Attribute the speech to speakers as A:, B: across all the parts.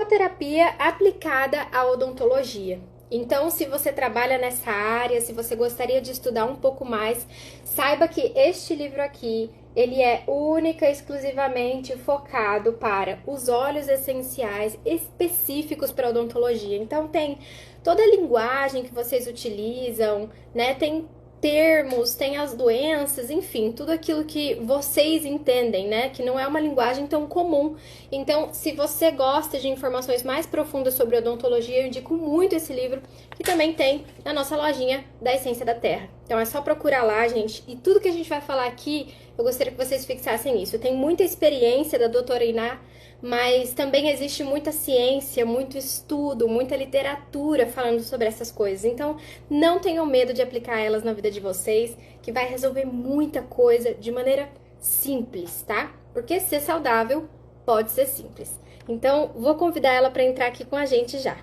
A: Terapia aplicada à odontologia. Então, se você trabalha nessa área, se você gostaria de estudar um pouco mais, saiba que este livro aqui, ele é única e exclusivamente focado para os óleos essenciais específicos para odontologia. Então, tem toda a linguagem que vocês utilizam, né? Tem termos, tem as doenças, enfim, tudo aquilo que vocês entendem, né? Que não é uma linguagem tão comum. Então, se você gosta de informações mais profundas sobre odontologia, eu indico muito esse livro, que também tem na nossa lojinha da Essência da Terra. Então, é só procurar lá, gente. E tudo que a gente vai falar aqui, eu gostaria que vocês fixassem isso. Tem muita experiência da doutora Iná, mas também existe muita ciência, muito estudo, muita literatura falando sobre essas coisas. Então, não tenham medo de aplicar elas na vida de vocês, que vai resolver muita coisa de maneira simples, tá? Porque ser saudável pode ser simples. Então, vou convidar ela para entrar aqui com a gente já.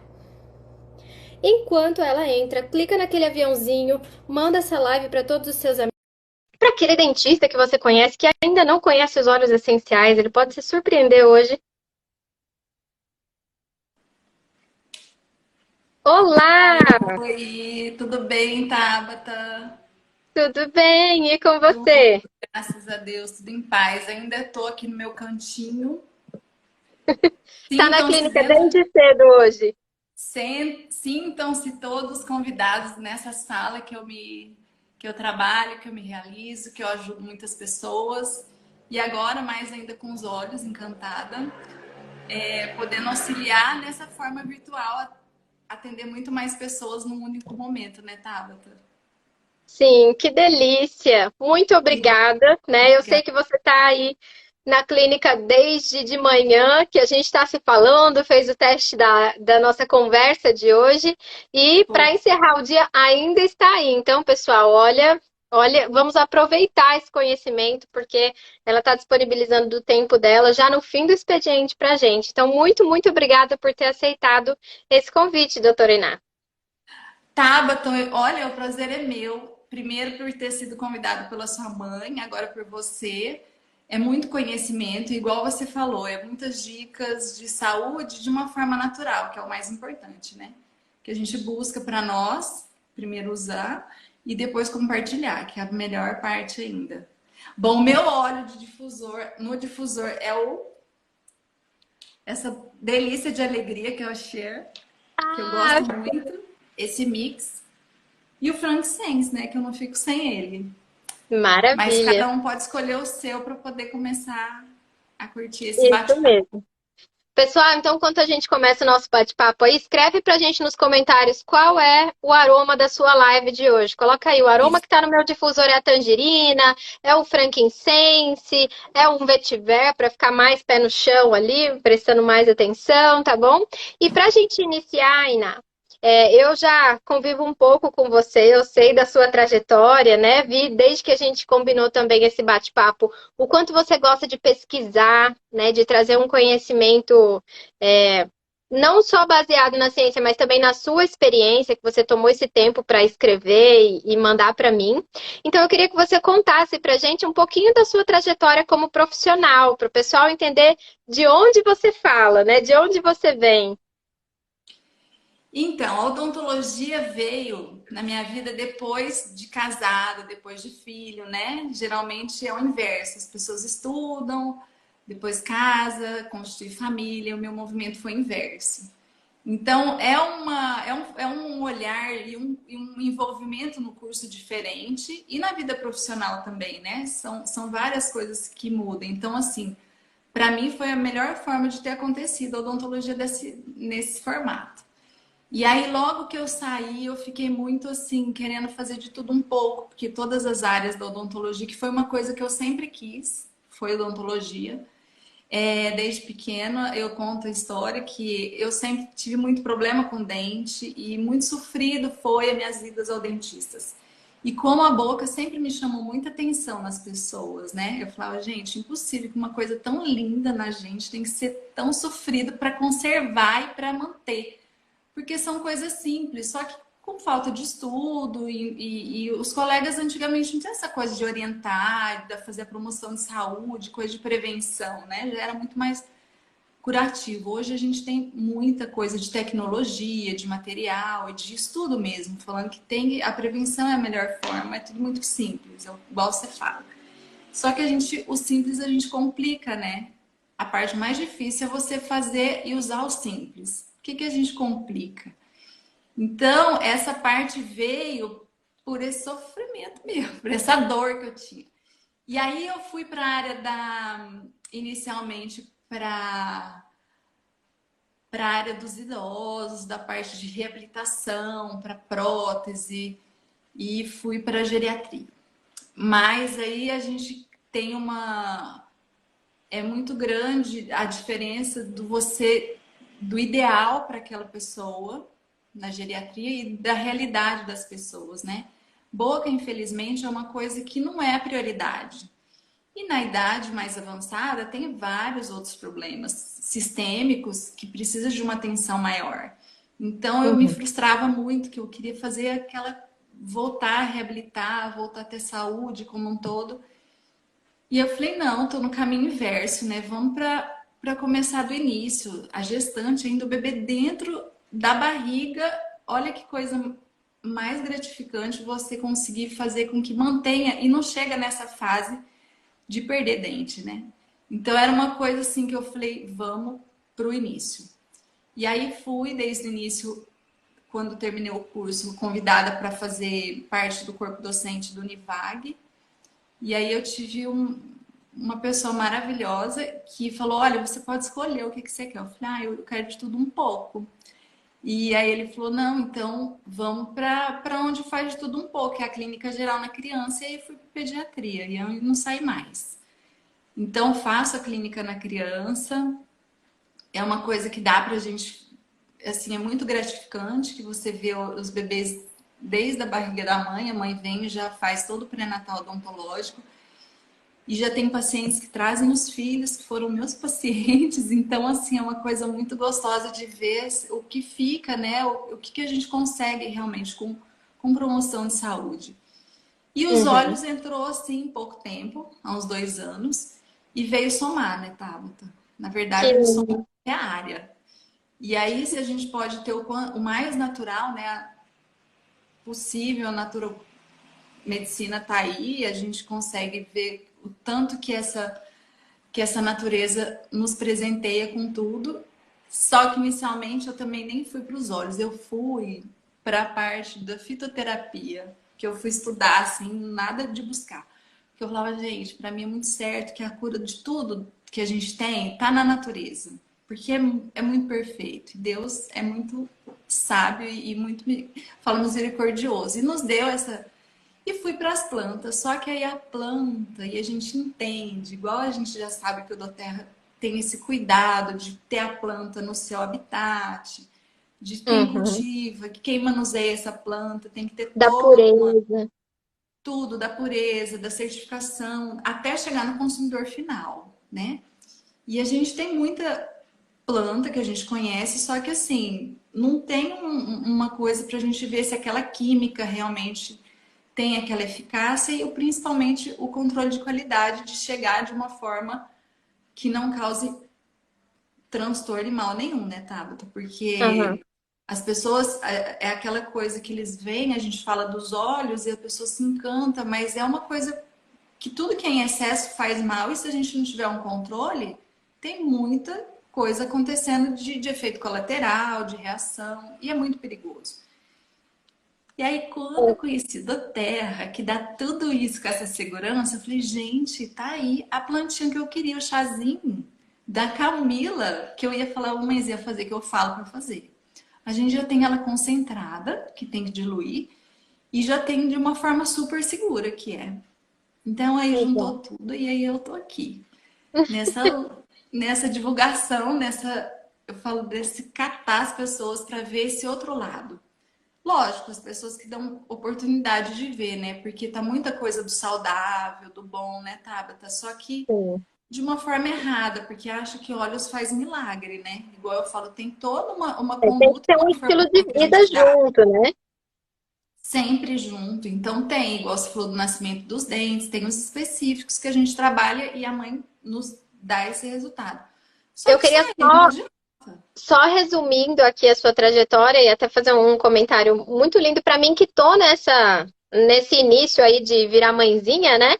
A: Enquanto ela entra, clica naquele aviãozinho, manda essa live para todos os seus amigos. Para aquele dentista que você conhece que ainda não conhece os óleos essenciais, ele pode se surpreender hoje. Olá!
B: Oi, tudo bem, Tabata?
A: Tudo bem? E com
B: Tudo,
A: você?
B: graças a Deus, tudo em paz. Ainda estou aqui no meu cantinho.
A: Tá na
B: Sintam-se
A: clínica
B: dentro,
A: desde cedo hoje.
B: sintam-se todos convidados nessa sala que eu trabalho, que eu me realizo, que eu ajudo muitas pessoas. E agora, mais ainda com os olhos, encantada, podendo auxiliar nessa forma virtual, atender muito mais pessoas num único momento, né, Tabata?
A: Sim, que delícia. Muito obrigada, né? Eu sei que você está aí na clínica desde de manhã, que a gente está se falando, fez o teste da nossa conversa de hoje, e para encerrar o dia ainda está aí. Então, pessoal, olha, vamos aproveitar esse conhecimento, porque ela está disponibilizando do tempo dela já no fim do expediente para a gente. Então, muito obrigada por ter aceitado esse convite, doutora Iná.
B: Tabata, olha, o prazer é meu. Primeiro por ter sido convidado pela sua mãe, agora por você. É muito conhecimento, igual você falou, é muitas dicas de saúde de uma forma natural, que é o mais importante, né? Que a gente busca para nós, primeiro usar e depois compartilhar, que é a melhor parte ainda. Bom, meu óleo de difusor, no difusor é essa delícia de alegria que é o Share, que eu
A: Ah,
B: gosto muito, esse mix. E o frankincense, né? Que eu não fico sem ele. Mas
A: maravilha.
B: cada um pode escolher o seu para poder começar a curtir esse
A: Isso
B: bate-papo.
A: mesmo. Pessoal, então, enquanto a gente começa o nosso bate-papo aí, escreve pra gente nos comentários qual é o aroma da sua live de hoje. Coloca aí, o aroma
B: Isso.
A: que tá no meu difusor é a tangerina, é o frankincense, é um vetiver para ficar mais pé no chão ali, prestando mais atenção, tá bom? E pra gente iniciar, Iná, eu já convivo um pouco com você, eu sei da sua trajetória, né? Vi desde que a gente combinou também esse bate-papo o quanto você gosta de pesquisar, né, de trazer um conhecimento não só baseado na ciência, mas também na sua experiência, que você tomou esse tempo para escrever e mandar para mim. Então, eu queria que você contasse para a gente um pouquinho da sua trajetória como profissional, para o pessoal entender de onde você fala, né, de onde você vem.
B: Então, a odontologia veio na minha vida depois de casada, depois de filho, né? Geralmente é o inverso. As pessoas estudam, depois casa, constitui família. O meu movimento foi inverso. Então, é um olhar e um envolvimento no curso diferente e na vida profissional também, né? São várias coisas que mudam. Então, assim, para mim foi a melhor forma de ter acontecido a odontologia nesse formato. E aí, logo que eu saí, eu fiquei muito assim, querendo fazer de tudo um pouco, porque todas as áreas da odontologia, que foi uma coisa que eu sempre quis, foi odontologia. Desde pequena, eu conto a história que eu sempre tive muito problema com dente e muito sofrido foi as minhas idas ao dentistas. E como a boca sempre me chamou muita atenção nas pessoas, né? Eu falava, gente, impossível que uma coisa tão linda na gente tem que ser tão sofrido para conservar e para manter. Porque são coisas simples, só que com falta de estudo e os colegas antigamente não tinham essa coisa de orientar, de fazer a promoção de saúde, coisa de prevenção, né? Já era muito mais curativo. Hoje a gente tem muita coisa de tecnologia, de material e de estudo mesmo, falando que tem a prevenção é a melhor forma, é tudo muito simples, igual você fala. Só que o simples a gente complica, né? A parte mais difícil é você fazer e usar o simples. O que a gente complica? Então, essa parte veio por esse sofrimento mesmo, por essa dor que eu tinha. E aí eu fui para a área inicialmente para a área dos idosos, da parte de reabilitação, para prótese, e fui para a geriatria. Mas aí a gente tem é muito grande a diferença do ideal para aquela pessoa na geriatria e da realidade das pessoas, né? Boca, infelizmente, é uma coisa que não é a prioridade. E na idade mais avançada tem vários outros problemas sistêmicos que precisam de uma atenção maior. Então eu me
A: Uhum.
B: frustrava muito, que eu queria fazer voltar a reabilitar, voltar a ter saúde como um todo. E eu falei, não, tô no caminho inverso, né? Vamos para começar do início. A gestante ainda, o bebê dentro da barriga, olha que coisa mais gratificante você conseguir fazer com que mantenha e não chega nessa fase de perder dente, né? Então era uma coisa assim que eu falei, vamos pro início. E aí fui desde o início, quando terminei o curso, convidada para fazer parte do corpo docente do Univag. E aí eu tive uma pessoa maravilhosa que falou, olha, você pode escolher o que você quer. Eu falei, eu quero de tudo um pouco. E aí ele falou, não, então vamos para onde faz de tudo um pouco, que é a clínica geral na criança, e aí fui para pediatria, e eu não saí mais. Então, faço a clínica na criança. É uma coisa que dá pra gente, assim, é muito gratificante que você vê os bebês desde a barriga da mãe, a mãe vem e já faz todo o pré-natal odontológico. E já tem pacientes que trazem os filhos, que foram meus pacientes. Então, assim, é uma coisa muito gostosa de ver o que fica, né? O que a gente consegue realmente com promoção de saúde. E os
A: Uhum.
B: olhos entrou assim em pouco tempo, há uns 2 anos, e veio somar, né, Tabata? Na
A: Que
B: verdade, veio somar
A: lindo.
B: a área. E aí, se a gente pode ter o mais natural, né, possível, a medicina tá aí, a gente consegue ver o tanto que essa natureza nos presenteia com tudo. Só que inicialmente eu também nem fui para os olhos, eu fui para a parte da fitoterapia, que eu fui estudar, assim, nada de buscar. Porque eu falava, gente, para mim é muito certo que a cura de tudo que a gente tem tá na natureza. Porque é muito perfeito. Deus é muito sábio e muito, fala, misericordioso. E nos deu essa e fui para as plantas, só que aí a planta, e a gente entende, igual a gente já sabe que o Doterra tem esse cuidado de ter a planta no seu habitat, de quem
A: Uhum.
B: cultiva, que quem manuseia essa planta, tem que ter
A: Da pureza.
B: tudo da pureza, da certificação, até chegar no consumidor final, né? E a gente tem muita planta que a gente conhece, só que assim, não tem uma coisa para a gente ver se aquela química realmente tem aquela eficácia e principalmente o controle de qualidade de chegar de uma forma que não cause transtorno e mal nenhum, né, Tabata?
A: Uhum.
B: Porque as pessoas, é aquela coisa que eles veem, a gente fala dos olhos e a pessoa se encanta, mas é uma coisa que tudo que é em excesso faz mal e se a gente não tiver um controle, tem muita coisa acontecendo de efeito colateral, de reação, e é muito perigoso. E aí, quando eu conheci do Terra, que dá tudo isso com essa segurança, eu falei, gente, tá aí a plantinha que eu queria, o chazinho da Camila, que eu ia falar, o mês ia fazer, que eu falo para fazer. A gente já tem ela concentrada, que tem que diluir, e já tem de uma forma super segura, que é. Então aí
A: Legal.
B: juntou tudo e aí eu tô aqui. Nessa, nessa divulgação, eu falo desse catar as pessoas para ver esse outro lado. Lógico, as pessoas que dão oportunidade de ver, né? Porque tá muita coisa do saudável, do bom, né, Tabata? Só que
A: Sim.
B: de uma forma errada, porque acha que olhos faz milagre, né? Igual eu falo, tem toda uma
A: É, tem que
B: conduta
A: ter
B: e uma
A: um estilo de
B: informação que a
A: vida
B: gente dá
A: junto, né?
B: sempre junto. Então tem, igual você falou do nascimento dos dentes, tem os específicos que a gente trabalha e a mãe nos dá esse resultado. Só
A: Eu
B: que
A: queria
B: sai, não
A: só
B: adianta.
A: Só resumindo aqui a sua trajetória e até fazer um comentário muito lindo para mim que tô nesse início aí de virar mãezinha, né?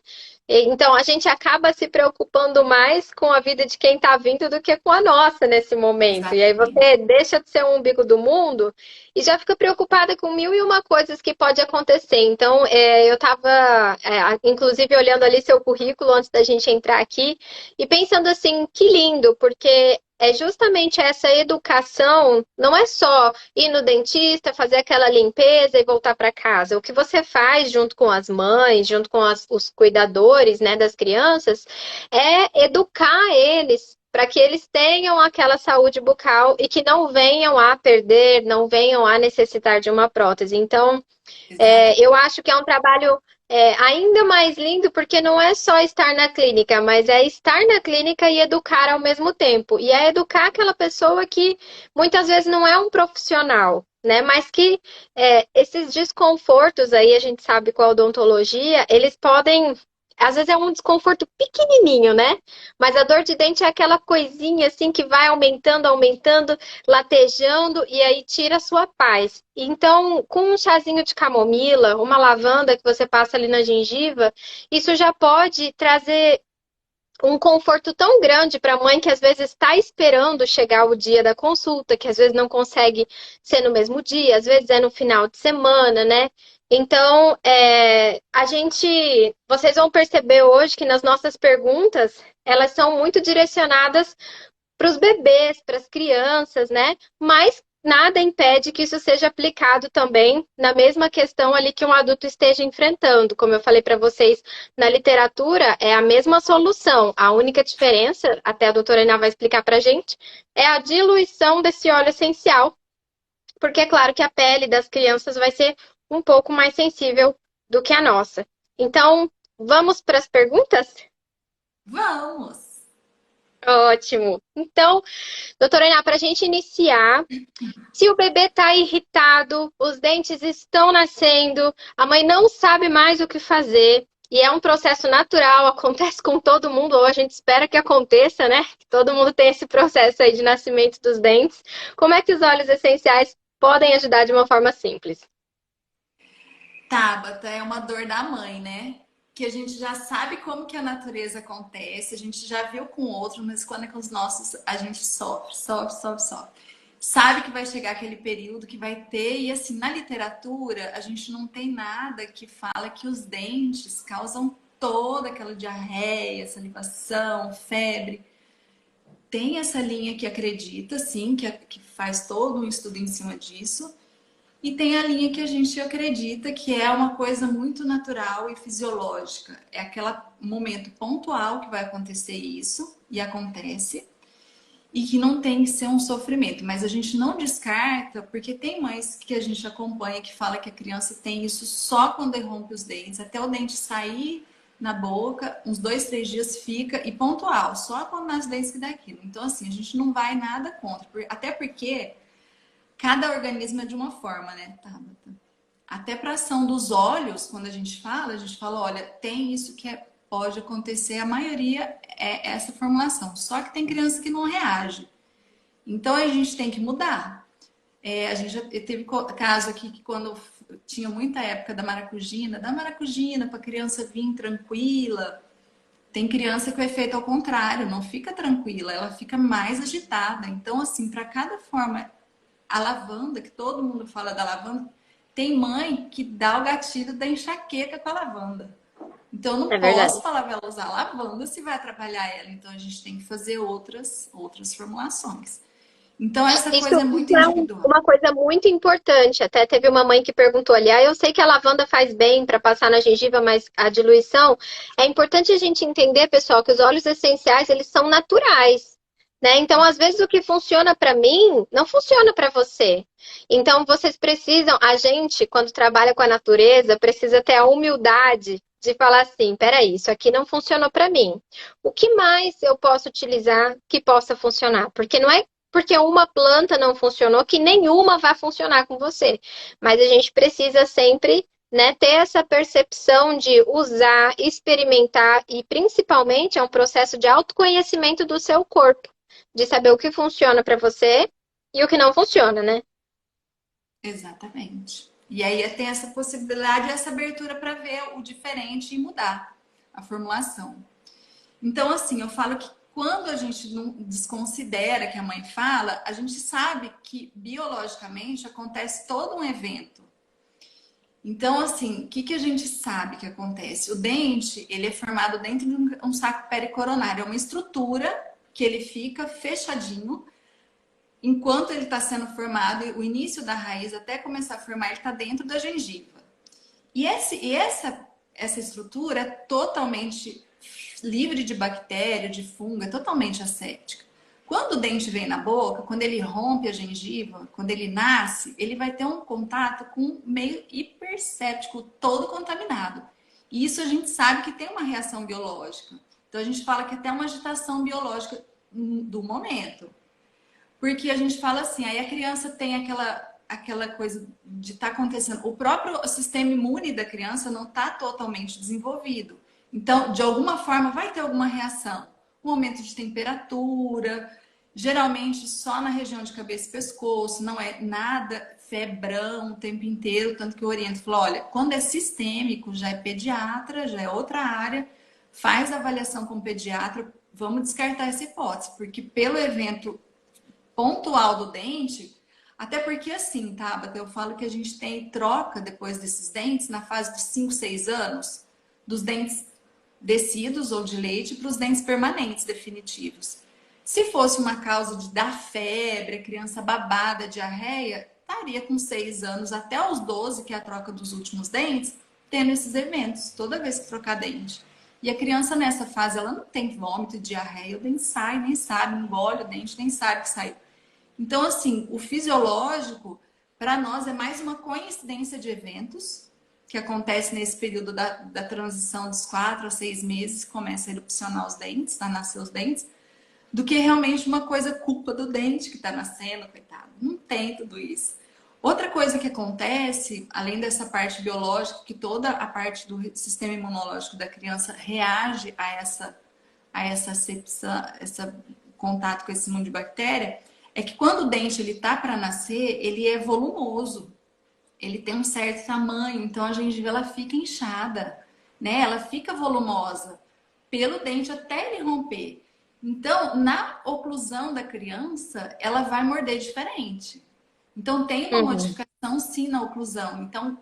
A: Então a gente acaba se preocupando mais com a vida de quem está vindo do que com a nossa nesse momento. E aí
B: Exatamente.
A: você deixa de ser o umbigo do mundo e já fica preocupada com mil e uma coisas que pode acontecer. Então eu estava, inclusive, olhando ali seu currículo antes da gente entrar aqui e pensando assim, que lindo, porque é justamente essa educação, não é só ir no dentista, fazer aquela limpeza e voltar para casa. O que você faz junto com as mães, junto com os cuidadores, né, das crianças, é educar eles para que eles tenham aquela saúde bucal e que não venham a perder, não venham a necessitar de uma prótese. Então, eu
B: Exatamente.
A: acho que é um trabalho ainda mais lindo porque não é só estar na clínica, mas é estar na clínica e educar ao mesmo tempo. E é educar aquela pessoa que muitas vezes não é um profissional, né? Mas que esses desconfortos aí, a gente sabe com a odontologia, eles podem. Às vezes é um desconforto pequenininho, né? Mas a dor de dente é aquela coisinha assim que vai aumentando, aumentando, latejando e aí tira a sua paz. Então, com um chazinho de camomila, uma lavanda que você passa ali na gengiva, isso já pode trazer um conforto tão grande para a mãe que às vezes está esperando chegar o dia da consulta, que às vezes não consegue ser no mesmo dia, às vezes é no final de semana, né? Então, vocês vão perceber hoje que nas nossas perguntas, elas são muito direcionadas para os bebês, para as crianças, né? Mas nada impede que isso seja aplicado também na mesma questão ali que um adulto esteja enfrentando. Como eu falei para vocês, na literatura é a mesma solução. A única diferença, até a doutora Iná vai explicar para a gente, é a diluição desse óleo essencial, porque é claro que a pele das crianças vai ser um pouco mais sensível do que a nossa. Então, vamos para as perguntas?
B: Vamos!
A: Ótimo. Então, doutora Iná, para a gente iniciar, se o bebê está irritado, os dentes estão nascendo, a mãe não sabe mais o que fazer, e é um processo natural, acontece com todo mundo, ou a gente espera que aconteça, né? Que todo mundo tem esse processo aí de nascimento dos dentes. Como é que os óleos essenciais podem ajudar de uma forma simples?
B: Tabata é uma dor da mãe, né? Que a gente já sabe como que a natureza acontece, a gente já viu com outros, mas quando é com os nossos, a gente sofre, sofre, sofre, sofre. Sabe que vai chegar aquele período que vai ter, e assim, na literatura, a gente não tem nada que fala que os dentes causam toda aquela diarreia, salivação, febre. Tem essa linha que acredita, sim, que faz todo um estudo em cima disso. E tem a linha que a gente acredita que é uma coisa muito natural e fisiológica. É aquele momento pontual que vai acontecer isso, e acontece, e que não tem que ser um sofrimento. Mas a gente não descarta, porque tem mães que a gente acompanha que fala que a criança tem isso só quando rompe os dentes, até o dente sair na boca, uns 2, 3 dias fica, e pontual, só quando nasce dentes que dá aquilo. Então, assim, a gente não vai nada contra, até porque cada organismo é de uma forma, né, Tabata? Até para ação dos olhos, quando a gente fala, olha, tem isso que pode acontecer, a maioria é essa formulação. Só que tem criança que não reage. Então a gente tem que mudar. A gente já teve caso aqui que quando tinha muita época da maracujina para a criança vir tranquila. Tem criança que o efeito é ao contrário, não fica tranquila, ela fica mais agitada. Então, assim, para cada forma, a lavanda, que todo mundo fala da lavanda, tem mãe que dá o gatilho da enxaqueca com a lavanda. Então, eu não
A: É verdade.
B: posso falar para ela usar lavanda se vai atrapalhar ela. Então, a gente tem que fazer outras formulações. Então, essa
A: Isso,
B: coisa é
A: isso
B: muito
A: é
B: individual.
A: uma coisa muito importante. Até teve uma mãe que perguntou ali: eu sei que a lavanda faz bem para passar na gengiva, mas a diluição é importante a gente entender, pessoal, que os óleos essenciais eles são naturais, né? Então, às vezes o que funciona para mim não funciona para você. Então, vocês precisam, a gente, quando trabalha com a natureza, precisa ter a humildade de falar assim: peraí, isso aqui não funcionou para mim. O que mais eu posso utilizar que possa funcionar? Porque não é porque uma planta não funcionou, que nenhuma vai funcionar com você. Mas a gente precisa sempre, né, ter essa percepção de usar, experimentar e principalmente é um processo de autoconhecimento do seu corpo. de saber o que funciona para você e o que não funciona, né?
B: Exatamente. E aí tem essa possibilidade, essa abertura para ver o diferente e mudar a formulação. Então, assim, eu falo que quando a gente não desconsidera que a mãe fala, a gente sabe que biologicamente acontece todo um evento. Então, assim, o que, que a gente sabe que acontece? O dente, ele é formado dentro de um saco pericoronário, é uma estrutura que ele fica fechadinho enquanto ele está sendo formado, o início da raiz até começar a formar, ele está dentro da gengiva. Essa estrutura é totalmente livre de bactéria, de fungo, é totalmente asséptica. Quando o dente vem na boca, quando ele rompe a gengiva, quando ele nasce, ele vai ter um contato com um meio hiperséptico, todo contaminado. E isso a gente sabe que tem uma reação biológica. Então a gente fala que até uma agitação biológica do momento. Porque a gente fala assim, aí a criança tem aquela coisa de estar acontecendo. O próprio sistema imune da criança não está totalmente desenvolvido. Então, de alguma forma, vai ter alguma reação. Um aumento de temperatura, geralmente só na região de cabeça e pescoço, não é nada febrão o tempo inteiro. Tanto que eu oriento, falo, olha, quando é sistêmico, já é pediatra, já é outra área, faz a avaliação com o pediatra, vamos descartar essa hipótese, porque pelo evento pontual do dente, até porque assim, Tabata, eu falo que a gente tem troca depois desses dentes na fase de 5, 6 anos, dos dentes descidos ou de leite para os dentes permanentes definitivos. Se fosse uma causa de dar febre, criança babada, diarreia, estaria com 6 anos até os 12, que é a troca dos últimos dentes, tendo esses eventos, toda vez que trocar dente. E a criança nessa fase, ela não tem vômito e diarreia, o dente sai, nem sabe, engole o dente, nem sabe que saiu. Então, assim, o fisiológico, para nós, é mais uma coincidência de eventos que acontece nesse período da transição dos 4 a 6 meses, que começa a erupcionar os dentes, a nascer os dentes, do que realmente uma coisa culpa do dente que está nascendo, coitado. Não tem tudo isso. Outra coisa que acontece, além dessa parte biológica, que toda a parte do sistema imunológico da criança reage a essa sepsia, esse contato com esse mundo de bactéria, é que quando o dente ele tá para nascer, ele é volumoso, ele tem um certo tamanho, então a gengiva ela fica inchada, né? Ela fica volumosa pelo dente até ele romper. Então, na oclusão da criança, ela vai morder diferente. Então, tem uma
A: Uhum.
B: modificação sim na oclusão. Então,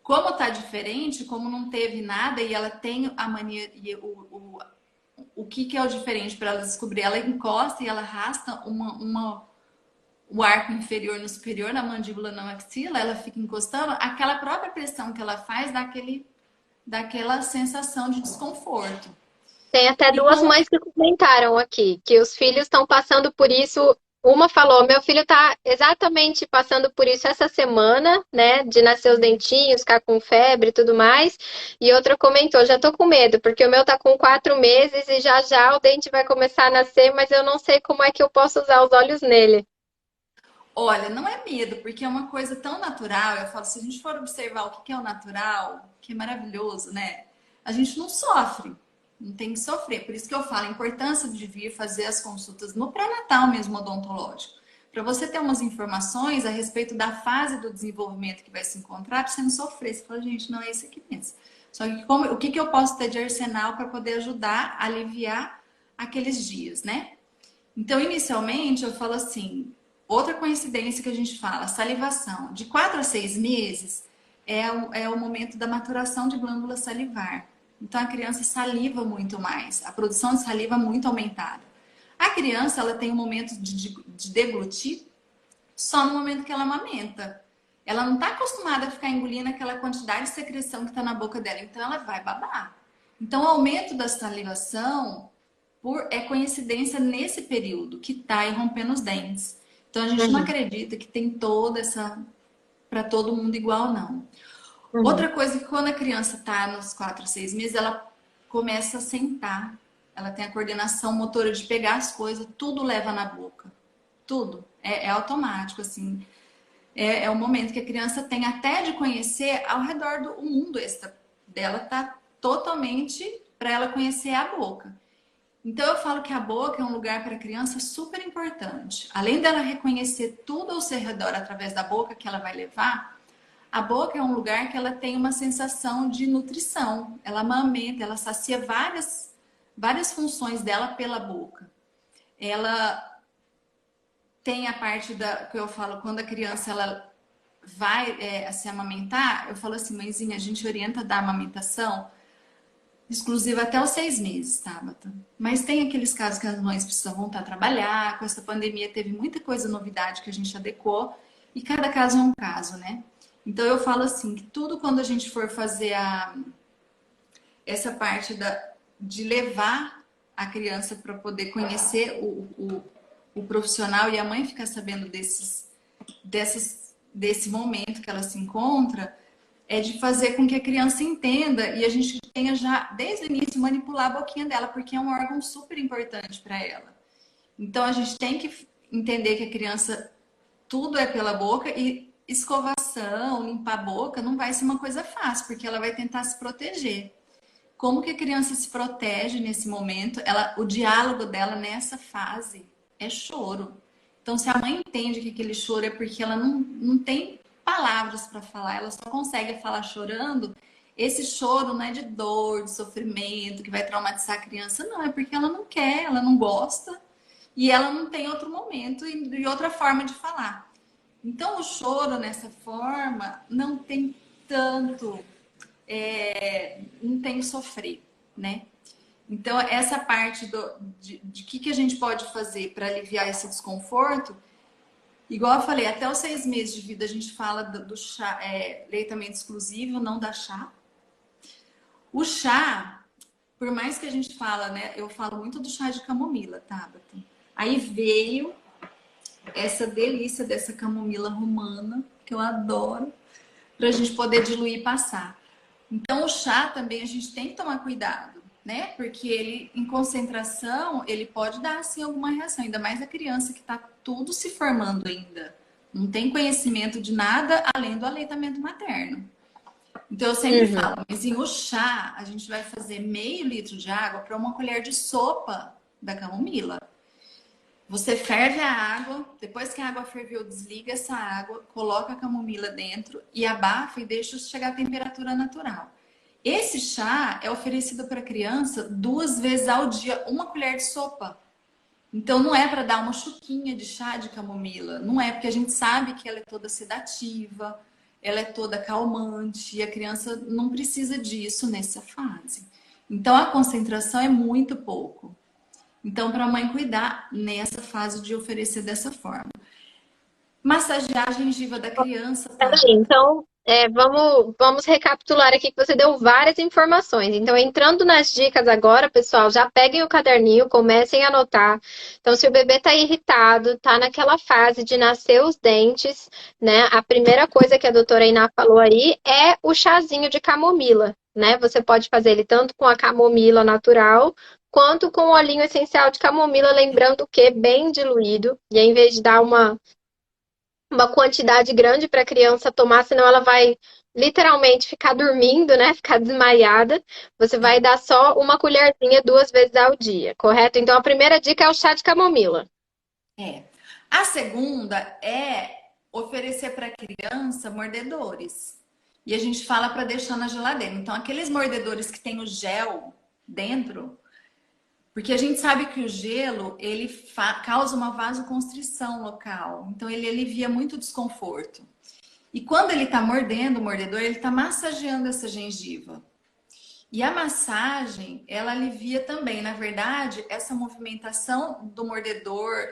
B: como tá diferente, como não teve nada e ela tem a mania e o que que é o diferente para ela descobrir? Ela encosta e ela arrasta o arco inferior no superior, na mandíbula, na maxila, ela fica encostando, aquela própria pressão que ela faz daquela sensação de desconforto.
A: Tem até
B: E
A: duas
B: com
A: mães que comentaram aqui que os filhos estão passando por isso. Uma falou: meu filho está exatamente passando por isso essa semana, né? De nascer os dentinhos, ficar com febre e tudo mais. E outra comentou: já tô com medo, porque o meu tá com 4 meses e já já o dente vai começar a nascer, mas eu não sei como é que eu posso usar os olhos nele.
B: olha, não é medo, porque é uma coisa tão natural. Eu falo, se a gente for observar o que é o natural, que é maravilhoso, né? A gente não sofre, não tem que sofrer. Por isso que eu falo a importância de vir fazer as consultas no pré-natal mesmo odontológico. Para você ter umas informações a respeito da fase do desenvolvimento que vai se encontrar, para você não sofrer. Você fala, gente, não é esse aqui mesmo. Só que o que eu posso ter de arsenal para poder ajudar a aliviar aqueles dias, né? Então, inicialmente, eu falo assim: outra coincidência que a gente fala, salivação. De 4 a 6 meses é o momento da maturação de glândula salivar. Então, a criança saliva muito mais, a produção de saliva é muito aumentada. A criança, ela tem um momento de deglutir só no momento que ela amamenta. Ela não está acostumada a ficar engolindo aquela quantidade de secreção que está na boca dela, então ela vai babar. Então, o aumento da salivação é coincidência nesse período que está irrompendo os dentes. Então a gente não
A: Uhum,
B: acredita que tem toda essa para todo mundo igual, não.
A: uhum.
B: Outra coisa é que quando a criança está nos 4, 6 meses, ela começa a sentar. Ela tem a coordenação motora de pegar as coisas, tudo leva na boca. Tudo. É automático, assim. É o momento que a criança tem até de conhecer ao redor do mundo extra dela, tá totalmente para ela conhecer a boca. Então eu falo que a boca é um lugar para a criança super importante. Além dela reconhecer tudo ao seu redor através da boca que ela vai levar, a boca é um lugar que ela tem uma sensação de nutrição. Ela amamenta, ela sacia várias funções dela pela boca. Ela tem a parte da que eu falo, quando a criança ela vai se amamentar, eu falo assim, mãezinha, a gente orienta a dar amamentação exclusiva até os 6 meses, Tabata. Mas tem aqueles casos que as mães precisam voltar a trabalhar, com essa pandemia teve muita coisa, novidade que a gente adequou, e cada caso é um caso, né? Então eu falo assim, que tudo quando a gente for fazer essa parte de levar a criança para poder conhecer o profissional e a mãe ficar sabendo desse momento que ela se encontra, é de fazer com que a criança entenda e a gente tenha já, desde o início, manipular a boquinha dela, porque é um órgão super importante para ela. Então a gente tem que entender que a criança, tudo é pela boca e escovação, limpar a boca não vai ser uma coisa fácil, porque ela vai tentar se proteger. Como que a criança se protege nesse momento? O diálogo dela nessa fase é choro. Então, se a mãe entende que aquele choro é porque ela não tem palavras para falar, ela só consegue falar chorando, esse choro não é de dor, de sofrimento, que vai traumatizar a criança, não, é porque ela não quer, ela não gosta e ela não tem outro momento e outra forma de falar. Então, o choro nessa forma não tem tanto, não tem que sofrer, né? Então, essa parte de que a gente pode fazer para aliviar esse desconforto, igual eu falei, até os 6 meses de vida a gente fala do chá, leitamento exclusivo, não dá chá. O chá, por mais que a gente fala, né? Eu falo muito do chá de camomila, Tabata. Aí veio essa delícia dessa camomila romana, que eu adoro, para a gente poder diluir e passar. Então, o chá também a gente tem que tomar cuidado, né? Porque ele, em concentração, ele pode dar, assim, alguma reação. Ainda mais a criança que está tudo se formando ainda. Não tem conhecimento de nada além do aleitamento materno. Então, eu sempre falo, mas em o chá, a gente vai fazer meio litro de água para uma colher de sopa da camomila. Você ferve a água, depois que a água ferveu, desliga essa água, coloca a camomila dentro e abafa e deixa chegar à temperatura natural. Esse chá é oferecido para a criança 2 vezes ao dia, uma colher de sopa. Então não é para dar uma chuquinha de chá de camomila, não é, porque a gente sabe que ela é toda sedativa, ela é toda calmante e a criança não precisa disso nessa fase. Então a concentração é muito pouco. Então, para a mãe cuidar nessa fase de oferecer dessa forma. Massagear a gengiva da criança, tá?
A: Peraí, então, vamos recapitular aqui que você deu várias informações. Então, entrando nas dicas agora, pessoal, já peguem o caderninho, comecem a anotar. Então, se o bebê tá irritado, tá naquela fase de nascer os dentes, né? A primeira coisa que a doutora Iná falou aí é o chazinho de camomila, né? Você pode fazer ele tanto com a camomila natural, quanto com o olhinho essencial de camomila, lembrando que bem diluído. E aí, em vez de dar uma quantidade grande para a criança tomar, senão ela vai literalmente ficar dormindo, né? Ficar desmaiada. Você vai dar só uma colherzinha 2 vezes ao dia, correto? Então a primeira dica é o chá de camomila.
B: É. A segunda é oferecer para a criança mordedores. E a gente fala para deixar na geladeira. Então, aqueles mordedores que tem o gel dentro, porque a gente sabe que o gelo, ele causa uma vasoconstrição local. Então, ele alivia muito o desconforto. E quando ele está mordendo o mordedor, ele está massageando essa gengiva. E a massagem, ela alivia também, na verdade, essa movimentação do mordedor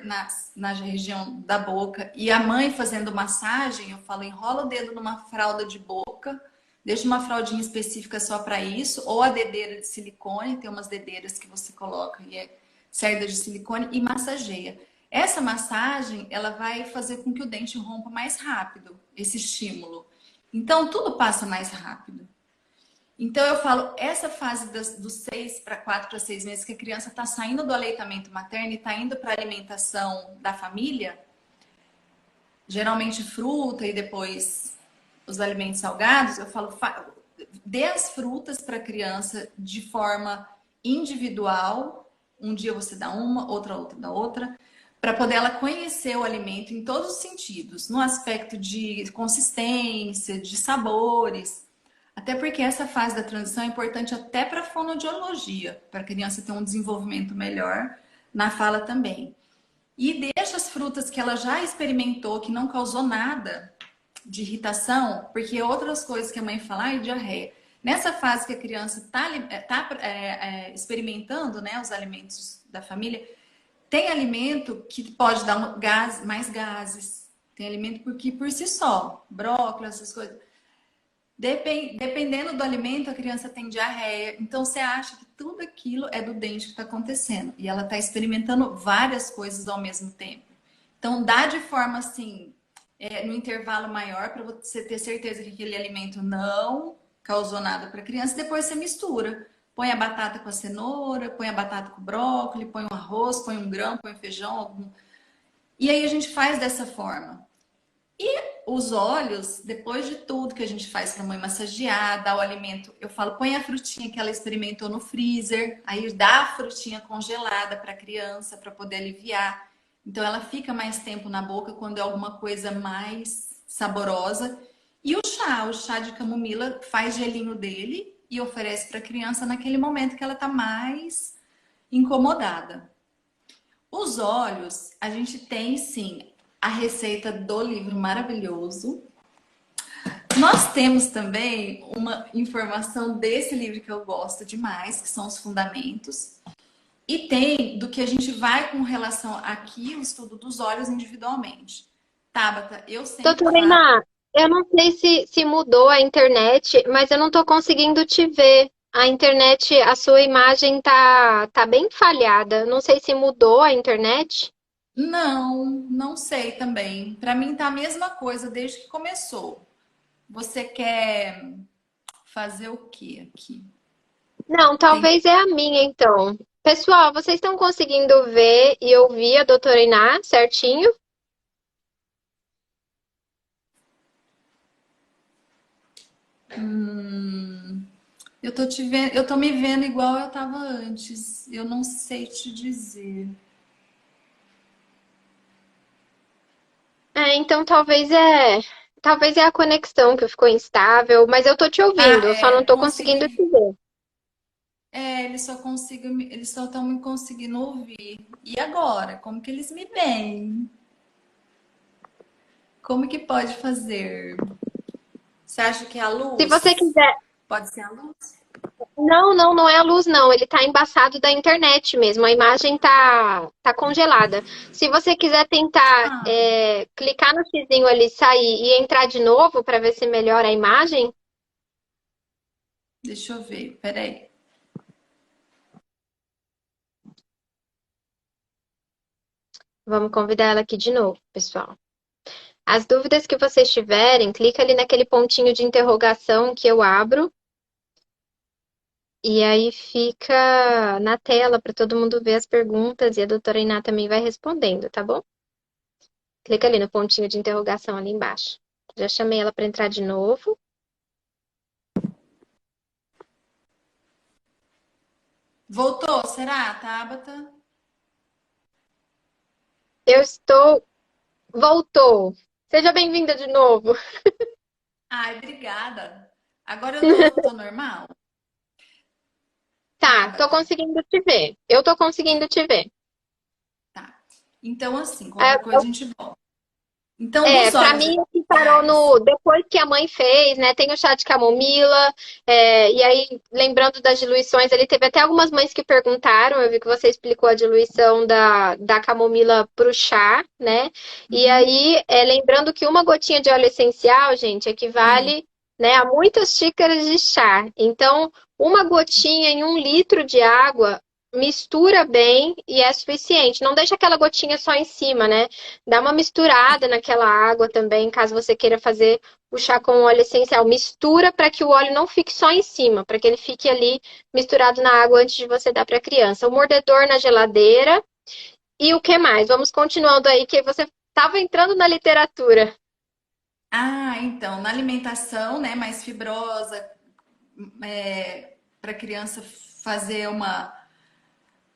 B: na região da boca. E a mãe fazendo massagem, eu falo, enrola o dedo numa fralda de boca, deixa uma fraldinha específica só para isso, ou a dedeira de silicone, tem umas dedeiras que você coloca e é cerda de silicone, e massageia. Essa massagem, ela vai fazer com que o dente rompa mais rápido, esse estímulo. Então, tudo passa mais rápido. Então, eu falo, essa fase dos 4 para 6 meses, que a criança está saindo do aleitamento materno e está indo para a alimentação da família, geralmente fruta e depois os alimentos salgados, eu falo, dê as frutas para a criança de forma individual Um dia você dá uma, outra dá outra, para poder ela conhecer o alimento em todos os sentidos, no aspecto de consistência, de sabores. Até porque essa fase da transição é importante até para a fonoaudiologia, para a criança ter um desenvolvimento melhor na fala também. E deixa as frutas que ela já experimentou, que não causou nada de irritação, porque outras coisas que a mãe fala, ai, diarreia. Nessa fase que a criança está experimentando, né, os alimentos da família, tem alimento que pode dar mais gases. Tem alimento que por si só, brócolis, essas coisas. Dependendo do alimento, a criança tem diarreia. Então, você acha que tudo aquilo é do dente que está acontecendo. E ela está experimentando várias coisas ao mesmo tempo. Então, dá de forma assim, no intervalo maior, para você ter certeza que aquele alimento não causou nada para a criança. Depois você mistura. Põe a batata com a cenoura, põe a batata com o brócolis, põe o arroz, põe um grão, põe feijão. E aí a gente faz dessa forma. Os olhos, depois de tudo que a gente faz para a mãe massagear, dar o alimento, eu falo, põe a frutinha que ela experimentou no freezer, aí dá a frutinha congelada para a criança para poder aliviar. Então ela fica mais tempo na boca quando é alguma coisa mais saborosa. E o chá de camomila faz gelinho dele e oferece para a criança naquele momento que ela está mais incomodada. Os olhos, a gente tem sim a receita do livro maravilhoso. Nós temos também uma informação desse livro que eu gosto demais, que são os fundamentos. E tem do que a gente vai com relação aqui, o estudo dos olhos individualmente. Tabata, eu sempre
A: Doutora
B: falo.
A: Iná, eu não sei se mudou a internet, mas eu não tô conseguindo te ver. A internet, a sua imagem tá bem falhada. Não sei se mudou a internet.
B: Não, não sei também. Para mim tá a mesma coisa desde que começou. Você quer fazer o que aqui?
A: Não,
B: Tem.
A: talvez é a minha, então. Pessoal, vocês estão conseguindo ver e ouvir a doutora Iná certinho?
B: Eu tô te vendo, eu tô me vendo igual eu tava antes. Eu não sei te dizer.
A: Então talvez é a conexão que ficou instável, mas eu tô te
B: Ah,
A: ouvindo, eu só não tô conseguindo te
B: consegui.
A: ver.
B: Eles só estão me conseguindo ouvir. E agora? Como que eles me veem? Como que pode fazer? Você acha que é a
A: Se você
B: luz?
A: quiser.
B: Pode ser a luz?
A: Não é a luz, não. Ele tá embaçado da internet mesmo. A imagem tá congelada. Se você quiser tentar
B: Ah,
A: clicar no xizinho ali, sair e entrar de novo para ver se melhora a imagem,
B: deixa eu ver. Peraí.
A: vamos convidar ela aqui de novo, pessoal. As dúvidas que vocês tiverem, clica ali naquele pontinho de interrogação que eu abro. E aí fica na tela para todo mundo ver as perguntas e a doutora Iná também vai respondendo, tá bom? Clica ali no pontinho de interrogação ali embaixo. Já chamei ela para entrar de novo.
B: Voltou, será, Tabata?
A: Eu estou. Voltou. Seja bem-vinda de novo.
B: Ai, obrigada. Agora eu tô normal?
A: Tá, tô
B: Tabata.
A: conseguindo te ver. Eu tô conseguindo te ver.
B: Tá. Então, assim,
A: É,
B: qualquer coisa a gente volta. Então, dos
A: Para
B: olhos
A: mim, aqui parou
B: essenciais.
A: no. Depois que a mãe fez, né? Tem o chá de camomila, e aí, lembrando das diluições, ele teve até algumas mães que perguntaram. Eu vi que você explicou a diluição da camomila pro chá, né? E
B: Uhum.
A: aí, lembrando que uma gotinha de óleo essencial, gente,
B: Sim.
A: equivale, né, a muitas xícaras de chá. Então, uma gotinha em 1 litro de água. Mistura bem e é suficiente. Não deixa aquela gotinha só em cima, né? Dá uma misturada naquela água também, caso você queira fazer o chá com óleo essencial. Mistura para que o óleo não fique só em cima, para que ele fique ali misturado na água antes de você dar para a criança. O mordedor na geladeira. E o que mais? Vamos continuando aí, que você estava entrando na literatura.
B: Ah, então, na alimentação, né, mais fibrosa, para a criança fazer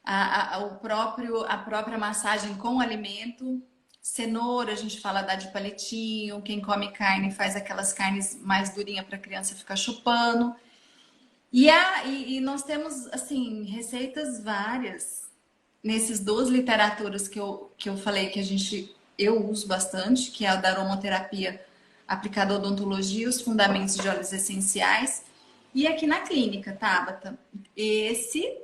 B: a própria massagem com alimento. Cenoura, a gente fala dar de palitinho. Quem come carne faz aquelas carnes mais durinhas para a criança ficar chupando. E nós temos, assim, receitas várias nesses duas literaturas que eu falei que eu uso bastante, que é a da aromaterapia aplicada à odontologia e os fundamentos de óleos essenciais. E aqui na clínica, Tabata, esse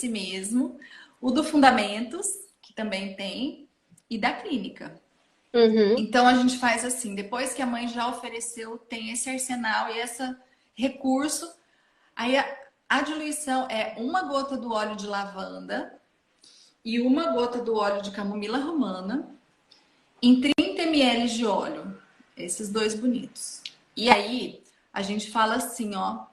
B: mesmo, o do Fundamentos, que também tem, e da clínica.
A: Uhum.
B: Então a gente faz assim, depois que a mãe já ofereceu, tem esse arsenal e esse recurso, aí a diluição é uma gota do óleo de lavanda e uma gota do óleo de camomila romana em 30 ml de óleo, esses dois bonitos. E aí a gente fala assim, ó,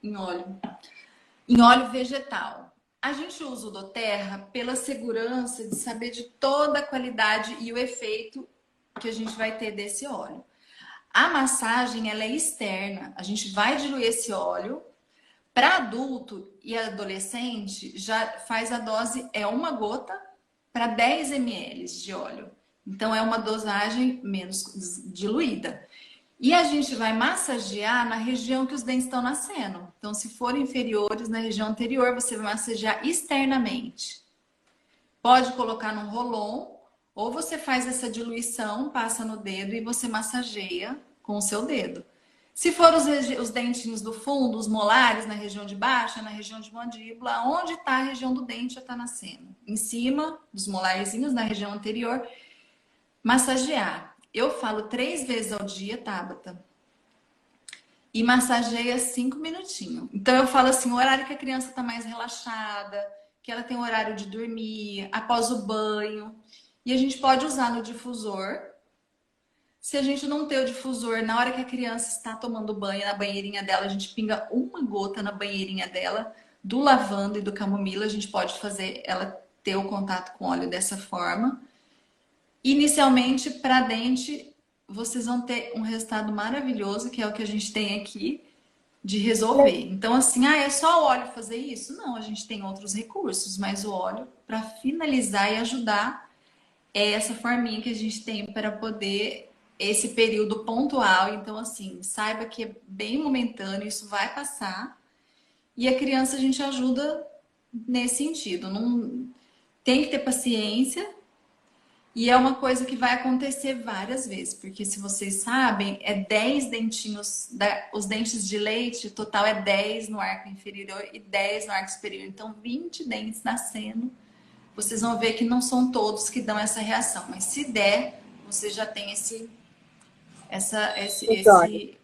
B: em óleo vegetal. A gente usa o doTERRA pela segurança de saber de toda a qualidade e o efeito que a gente vai ter desse óleo. A massagem, ela é externa. A gente vai diluir esse óleo. Para adulto e adolescente, já faz a dose, é uma gota para 10 ml de óleo. Então, é uma dosagem menos diluída. E a gente vai massagear na região que os dentes estão nascendo. Então, se forem inferiores, na região anterior, você vai massagear externamente. Pode colocar num rolon, ou você faz essa diluição, passa no dedo e você massageia com o seu dedo. Se for os dentinhos do fundo, os molares na região de baixo, na região de mandíbula, onde está a região do dente já está nascendo. Em cima dos molarzinhos, na região anterior, massagear. Eu falo 3 vezes ao dia, Tabata, e massageia 5 minutinhos. Então eu falo assim, o horário que a criança está mais relaxada, que ela tem o horário de dormir, após o banho. E a gente pode usar no difusor. Se a gente não ter o difusor, na hora que a criança está tomando banho, na banheirinha dela, a gente pinga uma gota na banheirinha dela, do lavanda e do camomila. A gente pode fazer ela ter o contato com óleo dessa forma. Inicialmente, para dente, vocês vão ter um resultado maravilhoso, que é o que a gente tem aqui, de resolver. Então, assim, é só o óleo fazer isso? Não, a gente tem outros recursos, mas o óleo, para finalizar e ajudar, é essa forminha que a gente tem para poder esse período pontual. Então, assim, saiba que é bem momentâneo, isso vai passar. E a criança a gente ajuda nesse sentido. Não tem que ter paciência. E é uma coisa que vai acontecer várias vezes, porque se vocês sabem, é 10 dentinhos, os dentes de leite, o total é 10 no arco inferior e 10 no arco superior. Então, 20 dentes nascendo. Vocês vão ver que não são todos que dão essa reação, mas se der, você já tem esse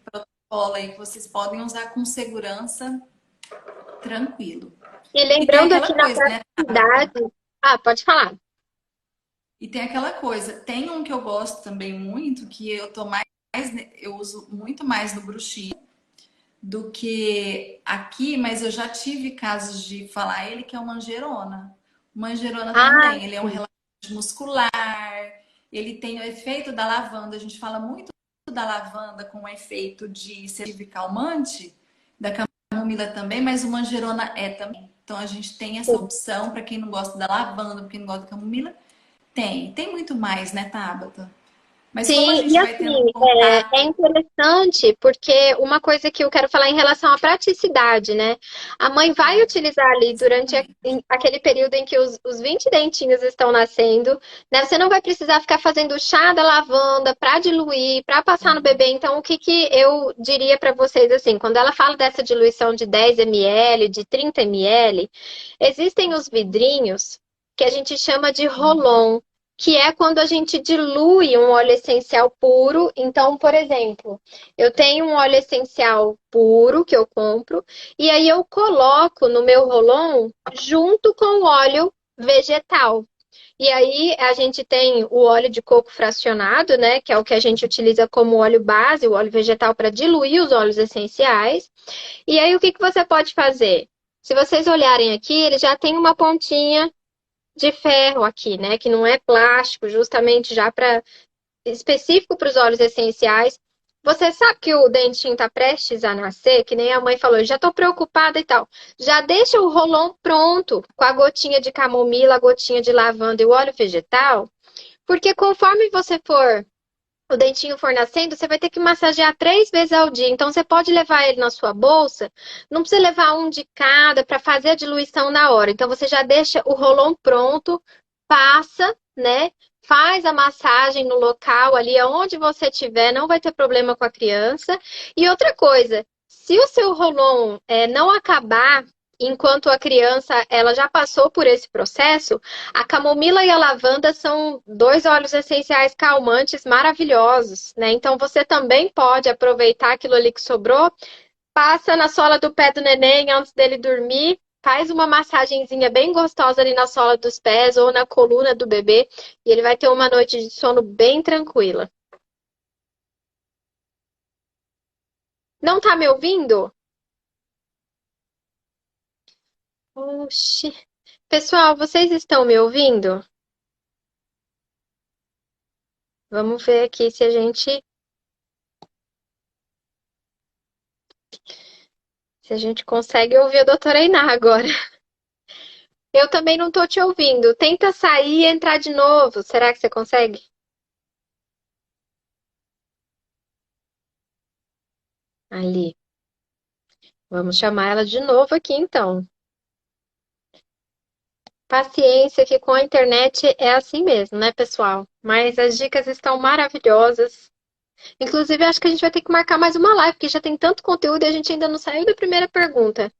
B: protocolo aí que vocês podem usar com segurança, tranquilo.
A: E
B: E tem
A: lembrando aqui
B: aquela
A: na
B: coisa, né?
A: praticidade... Ah, pode falar.
B: E tem aquela coisa, tem um que eu gosto também muito, que eu uso muito mais no bruxismo do que aqui, mas eu já tive casos de falar ele, que é o manjerona. O manjerona também, ele é um relaxante muscular, ele tem o efeito da lavanda, a gente fala muito da lavanda com o efeito de sedativo e calmante, da camomila também, mas o manjerona é também. Então a gente tem essa opção para quem não gosta da lavanda, para quem não gosta da camomila. Tem muito mais, né, Tabata? Mas como a
A: Sim,
B: gente
A: e
B: vai tendo
A: assim, é
B: contato.
A: interessante porque uma coisa que eu quero falar em relação à praticidade, né? A mãe vai utilizar ali durante aquele período em que os 20 dentinhos estão nascendo, né? Você não vai precisar ficar fazendo chá da lavanda para diluir, para passar no bebê. Então, o que que eu diria para vocês, assim, quando ela fala dessa diluição de 10 ml, de 30 ml, existem os vidrinhos que a gente chama de rolon, que é quando a gente dilui um óleo essencial puro. Então, por exemplo, eu tenho um óleo essencial puro que eu compro, e aí eu coloco no meu rolon junto com o óleo vegetal. E aí a gente tem o óleo de coco fracionado, né, que é o que a gente utiliza como óleo base, o óleo vegetal para diluir os óleos essenciais. E aí o que que você pode fazer? Se vocês olharem aqui, ele já tem uma pontinha de ferro aqui, né? Que não é plástico, justamente já para específico para os óleos essenciais. Você sabe que o dentinho tá prestes a nascer, que nem a mãe falou, já tô preocupada e tal. Já deixa o rolão pronto, com a gotinha de camomila, a gotinha de lavanda e o óleo vegetal, porque conforme o dentinho for nascendo, você vai ter que massagear 3 vezes ao dia. Então, você pode levar ele na sua bolsa, não precisa levar um de cada para fazer a diluição na hora. Então, você já deixa o rolão pronto, passa, né? Faz a massagem no local ali, aonde você estiver, não vai ter problema com a criança. E outra coisa, se o seu rolon não acabar enquanto a criança ela já passou por esse processo, a camomila e a lavanda são dois óleos essenciais calmantes maravilhosos, né? Então você também pode aproveitar aquilo ali que sobrou, passa na sola do pé do neném antes dele dormir, faz uma massagenzinha bem gostosa ali na sola dos pés ou na coluna do bebê e ele vai ter uma noite de sono bem tranquila. Não tá me ouvindo? Oxi. Pessoal, vocês estão me ouvindo? Vamos ver aqui se a gente consegue ouvir a doutora Iná agora. Eu também não tô te ouvindo. Tenta sair e entrar de novo. Será que você consegue? Ali. Vamos chamar ela de novo aqui, então. Paciência que com a internet é assim mesmo, né, pessoal? Mas as dicas estão maravilhosas. Inclusive, acho que a gente vai ter que marcar mais uma live, porque já tem tanto conteúdo e a gente ainda não saiu da primeira pergunta.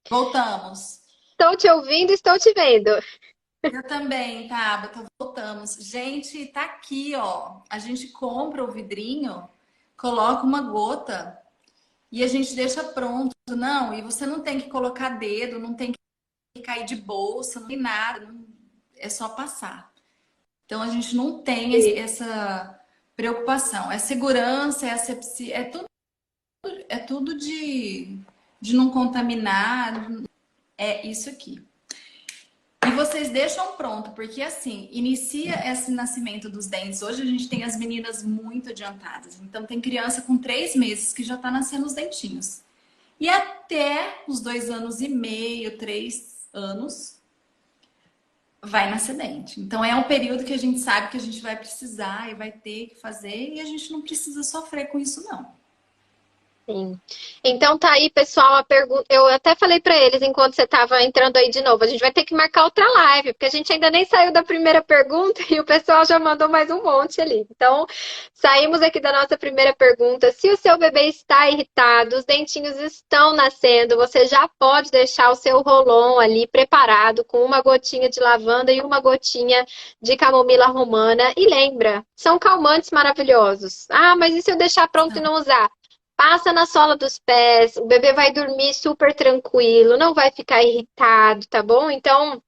B: Voltamos.
A: Estou te ouvindo, estou te vendo.
B: Eu também, Tabata, voltamos. Gente, tá aqui, ó. A gente compra o vidrinho, coloca uma gota e a gente deixa pronto. Não, e você não tem que colocar dedo, não tem que cair de bolsa, não tem nada, é só passar. Então a gente não tem essa preocupação. É segurança, é asepsia, é tudo de não contaminar, é isso aqui. E vocês deixam pronto, porque assim, inicia esse nascimento dos dentes. Hoje a gente tem as meninas muito adiantadas. Então tem criança com 3 meses que já está nascendo os dentinhos. E até os 2 anos e meio, 3 anos, vai nascer dente. Então é um período que a gente sabe que a gente vai precisar e vai ter que fazer, e a gente não precisa sofrer com isso, não.
A: Sim. Então tá aí, pessoal, a pergunta. Eu até falei para eles enquanto você estava entrando aí de novo. A gente vai ter que marcar outra live, porque a gente ainda nem saiu da primeira pergunta e o pessoal já mandou mais um monte ali. Então, saímos aqui da nossa primeira pergunta. Se o seu bebê está irritado, os dentinhos estão nascendo, você já pode deixar o seu rolon ali preparado com uma gotinha de lavanda e uma gotinha de camomila romana. E lembra, são calmantes maravilhosos. Ah, mas e se eu deixar pronto e não usar? Passa na sola dos pés, o bebê vai dormir super tranquilo, não vai ficar irritado, tá bom? Então,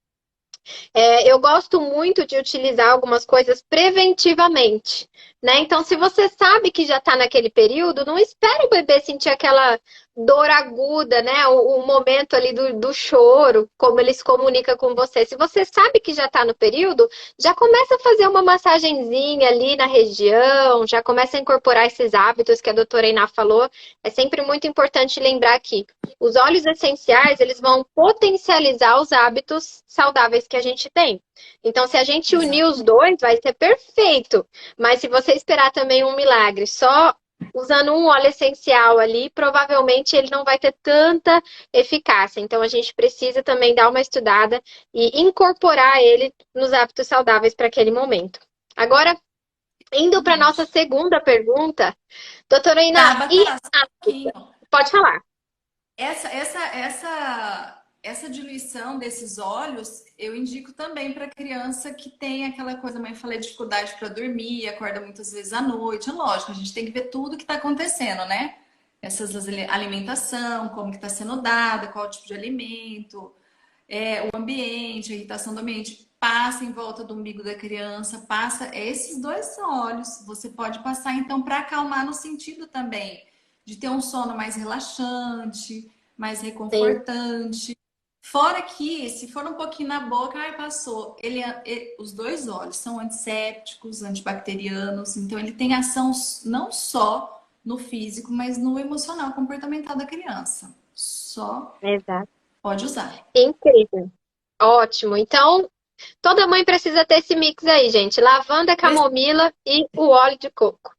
A: eu gosto muito de utilizar algumas coisas preventivamente, né? Então, se você sabe que já está naquele período, não espere o bebê sentir aquela dor aguda, né? O momento ali do choro, como ele se comunica com você. Se você sabe que já está no período, já começa a fazer uma massagenzinha ali na região, já começa a incorporar esses hábitos que a doutora Iná falou. É sempre muito importante lembrar que os óleos essenciais, eles vão potencializar os hábitos saudáveis que a gente tem. Então, se a gente unir os
B: Exatamente.
A: dois, vai ser perfeito. Mas se você esperar também um milagre só usando um óleo essencial ali, provavelmente ele não vai ter tanta eficácia. Então, a gente precisa também dar uma estudada e incorporar ele nos hábitos saudáveis para aquele momento. Agora, indo para a nossa
B: Exatamente.
A: segunda pergunta, doutora Ina, e
B: Tabata, só um pouquinho.
A: pode falar.
B: Essa diluição desses óleos, eu indico também para criança que tem aquela coisa, mãe, falei, dificuldade para dormir, acorda muitas vezes à noite. É lógico, a gente tem que ver tudo que está acontecendo, né? Alimentação, como que está sendo dada, qual tipo de alimento, o ambiente, a irritação do ambiente. Passa em volta do umbigo da criança, passa esses dois óleos. Você pode passar então para acalmar no sentido também de ter um sono mais relaxante, mais
A: Sim.
B: reconfortante. Fora que, se for um pouquinho na boca, ai, passou. Os dois óleos são antissépticos, antibacterianos, então ele tem ação não só no físico, mas no emocional, comportamental da criança. Só
A: Exato.
B: pode usar.
A: Incrível. Ótimo. Então, toda mãe precisa ter esse mix aí, gente. Lavanda, camomila e o óleo de coco.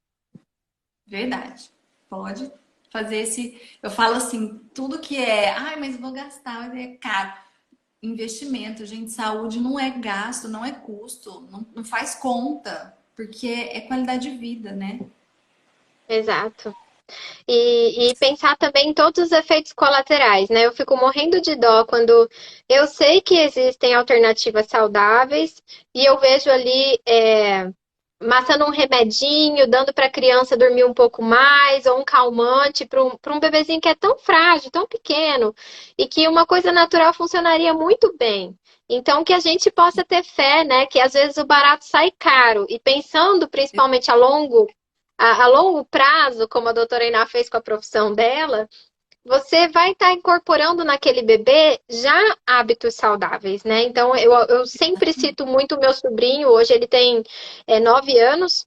B: Verdade. Pode fazer esse. Eu falo assim, tudo que é, ai, mas vou gastar, mas é caro. Investimento, gente, saúde não é gasto, não é custo, não faz conta, porque é qualidade de vida, né?
A: Exato. E pensar também em todos os efeitos colaterais, né? Eu fico morrendo de dó quando eu sei que existem alternativas saudáveis e eu vejo ali maçando um remedinho, dando para a criança dormir um pouco mais, ou um calmante para um bebezinho que é tão frágil, tão pequeno, e que uma coisa natural funcionaria muito bem. Então, que a gente possa ter fé, né? Que às vezes o barato sai caro, e pensando principalmente a longo prazo, como a doutora Iná fez com a profissão dela, você vai estar incorporando naquele bebê já hábitos saudáveis, né? Então, eu sempre cito muito o meu sobrinho, hoje ele tem 9 anos,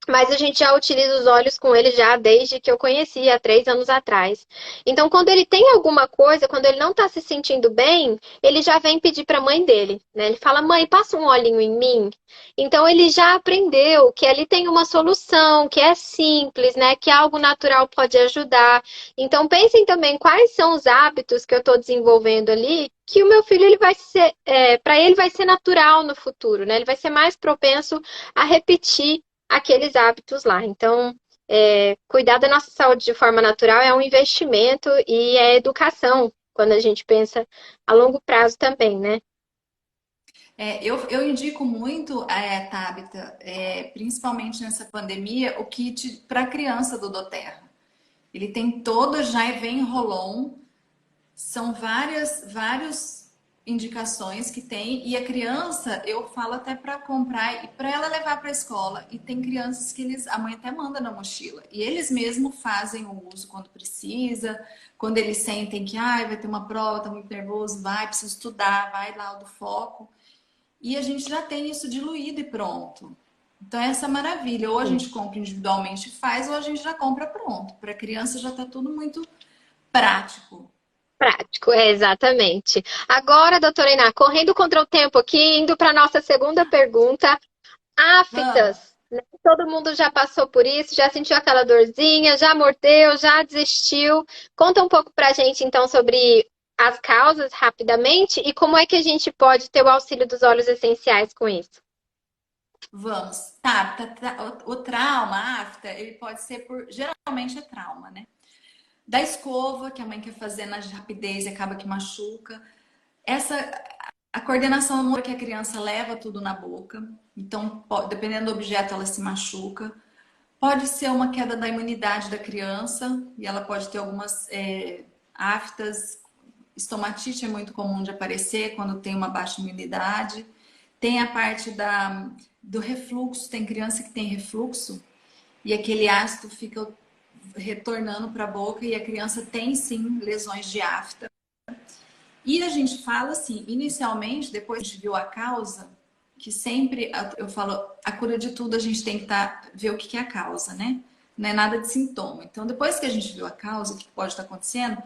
A: mas a gente já utiliza os olhos com ele já desde que eu conheci, há 3 anos atrás. Então, quando ele tem alguma coisa, quando ele não está se sentindo bem, ele já vem pedir para a mãe dele, né? Ele fala, mãe, passa um olhinho em mim. Então, ele já aprendeu que ali tem uma solução, que é simples, né? Que algo natural pode ajudar. Então, pensem também quais são os hábitos que eu estou desenvolvendo ali, que o meu filho ele vai ser, para ele vai ser natural no futuro, né? Ele vai ser mais propenso a repetir aqueles hábitos lá. Então, cuidar da nossa saúde de forma natural é um investimento e é educação, quando a gente pensa a longo prazo também, né?
B: Eu indico muito, Tabita, principalmente nessa pandemia, o kit para criança do doTERRA. Ele tem todo, já vem em Rolon, são várias indicações que tem, e a criança, eu falo até para comprar e para ela levar para a escola. E tem crianças que a mãe até manda na mochila, e eles mesmos fazem o uso quando precisa, quando eles sentem que vai ter uma prova, tá muito nervoso, precisa estudar, vai lá o do foco. E a gente já tem isso diluído e pronto. Então, essa maravilha. Ou a gente compra individualmente e faz, ou a gente já compra pronto. Para a criança já está tudo muito prático.
A: Prático, exatamente. Agora, doutora Iná, correndo contra o tempo aqui, indo para a nossa segunda pergunta.
B: Vamos.
A: Aftas, né? Todo mundo já passou por isso, já sentiu aquela dorzinha, já mordeu, já desistiu. Conta um pouco pra gente, então, sobre as causas, rapidamente, e como é que a gente pode ter o auxílio dos óleos essenciais com isso.
B: Vamos. O trauma, afta, ele pode ser geralmente é trauma, né? Da escova, que a mãe quer fazer na rapidez e acaba que machuca. A coordenação motora que a criança leva tudo na boca. Então, dependendo do objeto, ela se machuca. Pode ser uma queda da imunidade da criança, e ela pode ter algumas aftas. Estomatite é muito comum de aparecer quando tem uma baixa imunidade. Tem a parte do refluxo, tem criança que tem refluxo e aquele ácido fica retornando para a boca e a criança tem sim lesões de afta. E a gente fala assim, inicialmente, depois de viu a causa, que sempre eu falo, a cura de tudo a gente tem que ver o que é a causa, né? Não é nada de sintoma. Então, depois que a gente viu a causa, o que pode estar acontecendo,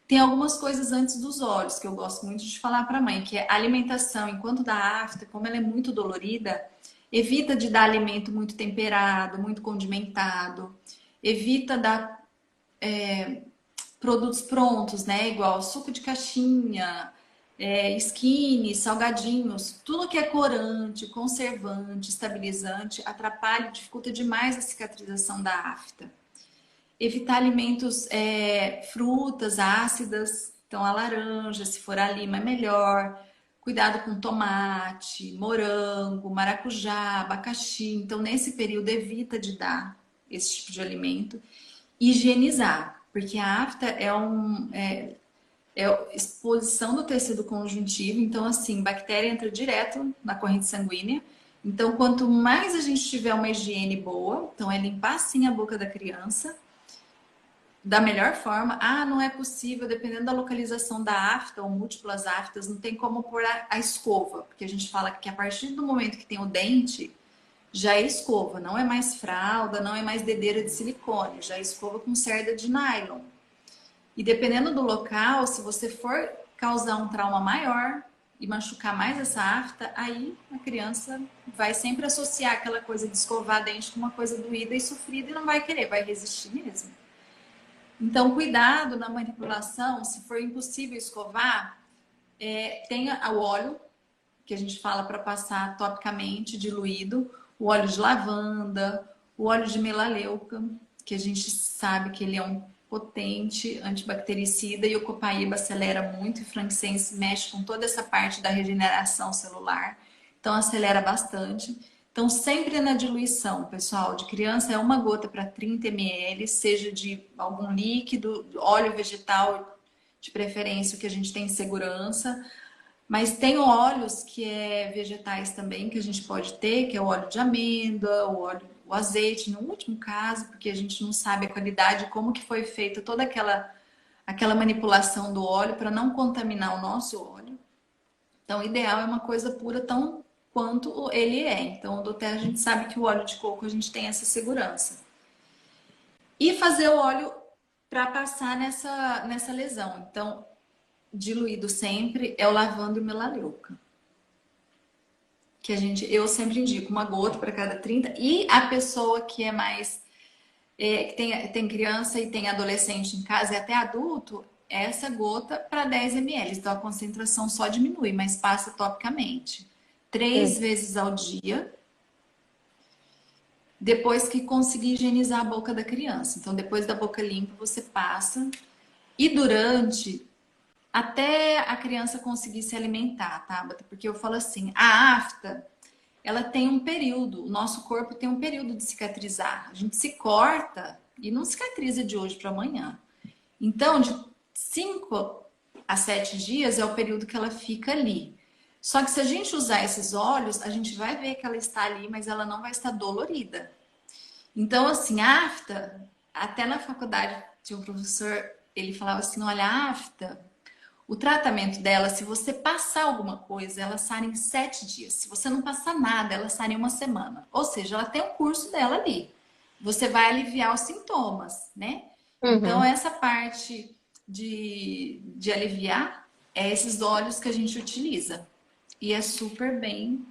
B: tem algumas coisas antes dos olhos que eu gosto muito de falar para a mãe, que é a alimentação. Enquanto da afta, como ela é muito dolorida, evita de dar alimento muito temperado, muito condimentado, evita dar produtos prontos, né? Igual suco de caixinha, skinny, salgadinhos, tudo que é corante, conservante, estabilizante, atrapalha, dificulta demais a cicatrização da afta. Evitar alimentos, frutas ácidas, então a laranja, se for a lima, é melhor. Cuidado com tomate, morango, maracujá, abacaxi. Então, nesse período, evita de dar esse tipo de alimento. Higienizar, porque a afta é exposição do tecido conjuntivo, então assim, bactéria entra direto na corrente sanguínea. Então, quanto mais a gente tiver uma higiene boa, então é limpar sim a boca da criança, da melhor forma. Ah, não é possível, dependendo da localização da afta ou múltiplas aftas, não tem como pôr a escova, porque a gente fala que a partir do momento que tem o dente, já é escova, não é mais fralda, não é mais dedeira de silicone, já é escova com cerda de nylon. E dependendo do local, se você for causar um trauma maior e machucar mais essa afta, aí a criança vai sempre associar aquela coisa de escovar dente com uma coisa doída e sofrida e não vai querer, vai resistir mesmo. Então, cuidado na manipulação, se for impossível escovar, tenha o óleo, que a gente fala para passar topicamente, diluído, o óleo de lavanda, o óleo de melaleuca, que a gente sabe que ele é um potente antibactericida e o copaíba acelera muito e frankincense mexe com toda essa parte da regeneração celular, então acelera bastante. Então sempre na diluição, pessoal, de criança é uma gota para 30 ml, seja de algum líquido, óleo vegetal, de preferência que a gente tem segurança, mas tem óleos que é vegetais também que a gente pode ter, que é o óleo de amêndoa, o azeite, no último caso, porque a gente não sabe a qualidade, como que foi feita toda aquela manipulação do óleo para não contaminar o nosso óleo. Então, o ideal é uma coisa pura tão quanto ele é. Então, do a gente sabe que o óleo de coco a gente tem essa segurança. E fazer o óleo para passar nessa lesão. Então, diluído sempre é o lavanda e o melaleuca. Que eu sempre indico uma gota para cada 30. E a pessoa que é mais que tem criança e tem adolescente em casa e até adulto, essa gota para 10 ml. Então a concentração só diminui, mas passa topicamente. 3 vezes ao dia, depois que conseguir higienizar a boca da criança. Então, depois da boca limpa, você passa. E durante, até a criança conseguir se alimentar, tá? Porque eu falo assim, a afta, ela tem um período, o nosso corpo tem um período de cicatrizar. A gente se corta e não cicatriza de hoje para amanhã. Então, de 5 a 7 dias é o período que ela fica ali. Só que se a gente usar esses óleos, a gente vai ver que ela está ali, mas ela não vai estar dolorida. Então, assim, a afta, até na faculdade tinha um professor, ele falava assim, olha, a afta, o tratamento dela, se você passar alguma coisa, ela sara em 7 dias. Se você não passar nada, ela sara em uma semana. Ou seja, ela tem um curso dela ali. Você vai aliviar os sintomas, né? Então, essa parte de aliviar é esses óleos que a gente utiliza. E é super bem.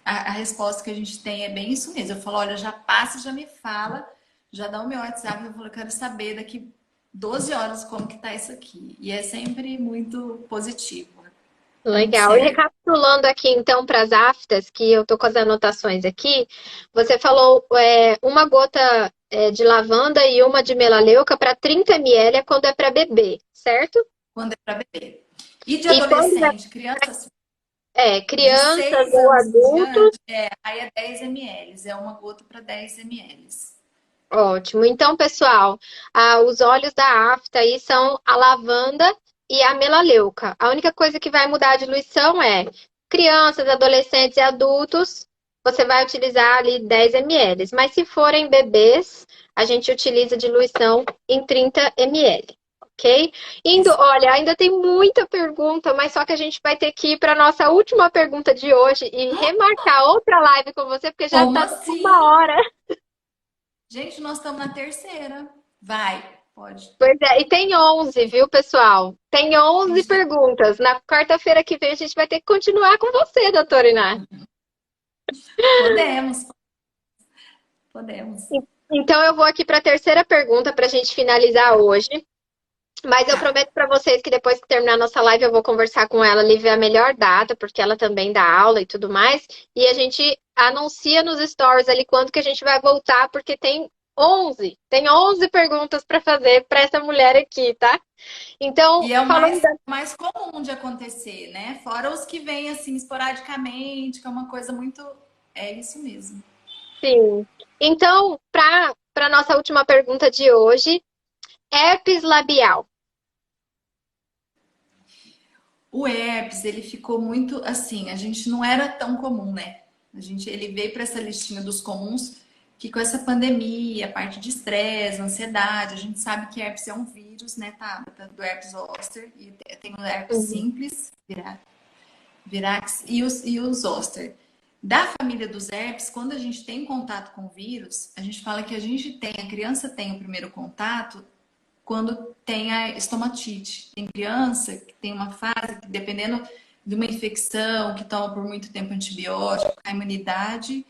B: A resposta que a gente tem é bem isso mesmo. Eu falo, olha, já passa, já me fala, já dá o meu WhatsApp, eu falo, eu quero saber daqui 12 horas como que tá isso aqui. E é sempre muito positivo. Muito
A: Legal. E
B: certo.
A: recapitulando aqui, então, para as aftas, que eu tô com as anotações aqui, você falou uma gota de lavanda e uma de melaleuca para 30 ml é quando é para bebê, certo?
B: Quando é para bebê. E de
A: E quando
B: adolescente, crianças de
A: crianças
B: 6
A: ou
B: anos em
A: adultos,
B: diante, aí é 10 ml. É uma gota para 10 ml.
A: ótimo. Então, pessoal, os óleos da afta aí são a lavanda e a melaleuca. A única coisa que vai mudar a diluição é crianças, adolescentes e adultos, você vai utilizar ali 10 ml. Mas se forem bebês, a gente utiliza diluição em 30 ml. Ok? Indo,
B: Isso.
A: olha, ainda tem muita pergunta, mas só que a gente vai ter que ir para nossa última pergunta de hoje e remarcar outra live com você, porque já
B: Como
A: está
B: assim?
A: 1 hora.
B: Gente, nós estamos na terceira. Vai, pode.
A: Pois é, e tem 11, viu, pessoal? Tem 11
B: Gente,
A: perguntas. Na quarta-feira que vem a gente vai ter que continuar com você, doutora Iná.
B: podemos, podemos.
A: Então eu vou aqui para a terceira pergunta para a gente finalizar hoje. Mas eu
B: Tá.
A: prometo para vocês que depois que terminar a nossa live eu vou conversar com ela ali, ver a melhor data, porque ela também dá aula e tudo mais. E a gente anuncia nos stories ali quando que a gente vai voltar, porque tem 11 perguntas para fazer para essa mulher aqui, tá? Então,
B: E é o
A: falando
B: mais comum de acontecer, né? Fora os que vêm assim esporadicamente, que é uma coisa muito. É isso mesmo.
A: Sim. Então, para nossa última pergunta de hoje, herpes labial.
B: O herpes, ele ficou muito assim, a gente não era tão comum, né? Ele veio para essa listinha dos comuns que com essa pandemia, a parte de estresse, ansiedade, a gente sabe que herpes é um vírus, né, Tabata? Do herpes zoster, e tem o herpes
A: Uhum.
B: simples, virax e os zoster. Da família dos herpes, quando a gente tem contato com o vírus, a gente fala que a criança tem o primeiro contato quando tem a estomatite. Tem criança que tem uma fase que, dependendo de uma infecção, que toma por muito tempo antibiótico, a imunidade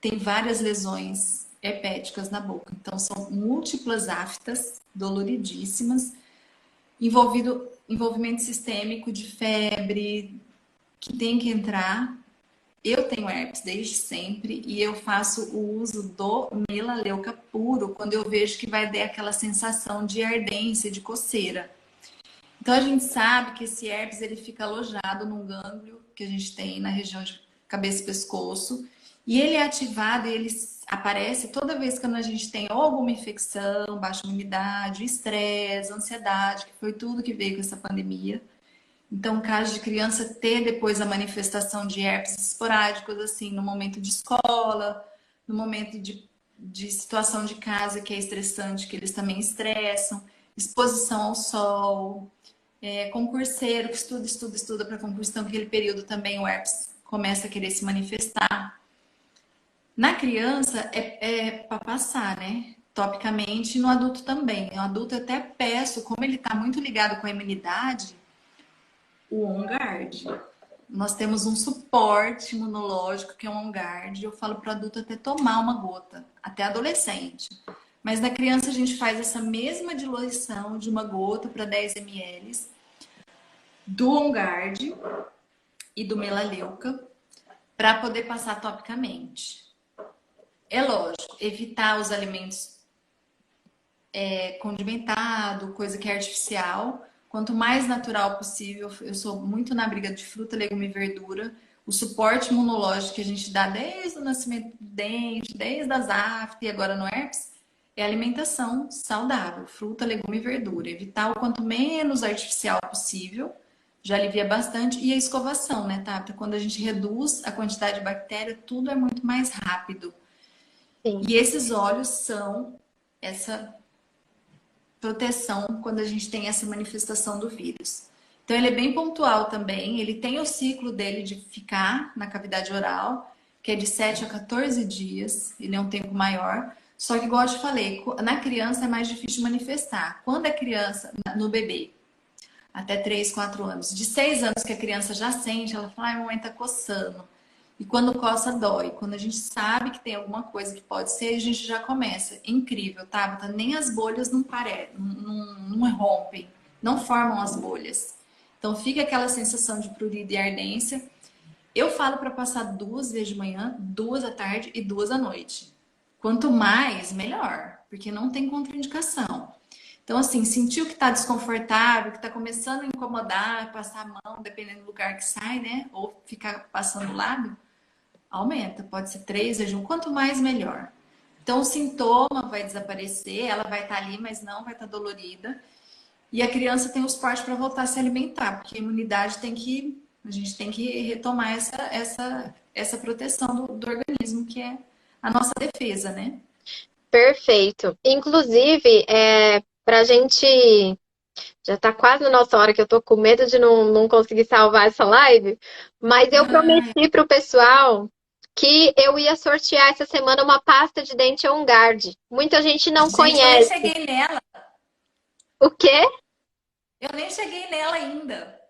B: tem várias lesões herpéticas na boca. Então, são múltiplas aftas doloridíssimas, envolvimento sistêmico de febre, que tem que entrar. Eu tenho herpes desde sempre e eu faço o uso do melaleuca puro quando eu vejo que vai dar aquela sensação de ardência, de coceira. Então a gente sabe que esse herpes ele fica alojado num gânglio que a gente tem na região de cabeça e pescoço e ele é ativado e ele aparece toda vez que a gente tem ou alguma infecção, baixa imunidade, estresse, ansiedade, que foi tudo que veio com essa pandemia. Então, caso de criança ter depois a manifestação de herpes esporádicos, assim, no momento de escola, no momento de situação de casa que é estressante, que eles também estressam, exposição ao sol, concurseiro que estuda para concurso, então naquele período também o herpes começa a querer se manifestar. Na criança é para passar, né? Topicamente, no adulto também. No adulto eu até peço, como ele está muito ligado com a imunidade, o On Guard. Nós temos um suporte imunológico que é o On Guard. Eu falo para o adulto até tomar uma gota, até adolescente. Mas na criança a gente faz essa mesma diluição de uma gota para 10 ml do On Guard e do melaleuca para poder passar topicamente. É lógico, evitar os alimentos condimentados, coisa que é artificial. Quanto mais natural possível, eu sou muito na briga de fruta, legume e verdura. O suporte imunológico que a gente dá desde o nascimento do dente, desde as aftas e agora no herpes, é alimentação saudável, fruta, legume e verdura. Evitar o quanto menos artificial possível, já alivia bastante. E a escovação, né, Tata? Quando a gente reduz a quantidade de bactéria, tudo é muito mais rápido.
A: Sim.
B: E esses óleos são essa proteção quando a gente tem essa manifestação do vírus. Então, ele é bem pontual também. Ele tem o ciclo dele de ficar na cavidade oral, que é de 7 a 14 dias. Ele é um tempo maior. Só que, igual eu te falei, na criança é mais difícil de manifestar. Quando é criança, no bebê, até 3, 4 anos. De 6 anos que a criança já sente, ela fala, ai, mamãe tá coçando. E quando coça, dói. Quando a gente sabe que tem alguma coisa que pode ser, a gente já começa. Incrível, tá? Nem as bolhas não parecem, não rompem, não formam as bolhas. Então fica aquela sensação de prurido e ardência. Eu falo para passar 2 vezes de manhã, 2 à tarde e 2 à noite. Quanto mais, melhor, porque não tem contraindicação. Então, assim, sentiu que está desconfortável, que está começando a incomodar, passar a mão, dependendo do lugar que sai, né? Ou ficar passando o lábio, aumenta. Pode ser 3 vezes, quanto mais, melhor. Então, o sintoma vai desaparecer, ela vai estar ali, mas não vai estar dolorida. E a criança tem o suporte para voltar a se alimentar, porque a imunidade a gente tem que retomar essa proteção do organismo, que é a nossa defesa, né?
A: Perfeito. Inclusive, para a gente. Já tá quase na nossa hora que eu tô com medo de não conseguir salvar essa live, mas eu prometi pro pessoal que eu ia sortear essa semana uma pasta de dente On Guard. Muita gente não
B: Gente, eu nem
A: conhece.
B: cheguei nela.
A: O quê?
B: Eu nem cheguei nela ainda.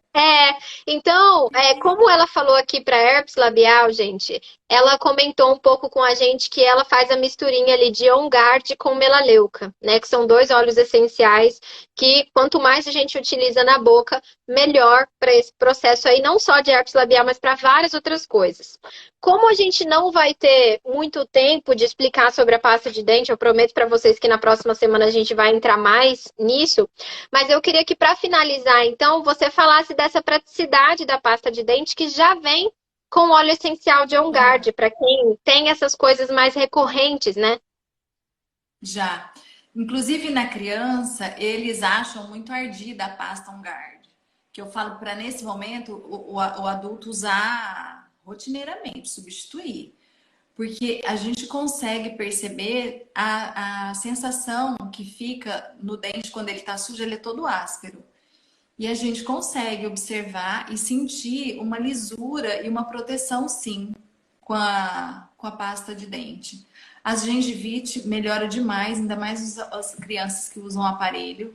A: Então, como ela falou aqui para herpes labial, gente, ela comentou um pouco com a gente que ela faz a misturinha ali de On Guard com melaleuca, né? Que são 2 óleos essenciais que quanto mais a gente utiliza na boca, melhor para esse processo aí, não só de herpes labial, mas para várias outras coisas. Como a gente não vai ter muito tempo de explicar sobre a pasta de dente, eu prometo para vocês que na próxima semana a gente vai entrar mais nisso. Mas eu queria que, para finalizar, então, você falasse dessa praticidade da pasta de dente que já vem com óleo essencial de On Guard, para quem tem essas coisas mais recorrentes, né?
B: Já. Inclusive na criança, eles acham muito ardida a pasta On Guard. Que eu falo para, nesse momento, o adulto usar rotineiramente, substituir. porque a gente consegue perceber a sensação que fica no dente quando ele está sujo, ele é todo áspero. E a gente consegue observar e sentir uma lisura e uma proteção, sim, com a pasta de dente. As gengivite melhora demais, ainda mais as crianças que usam aparelho.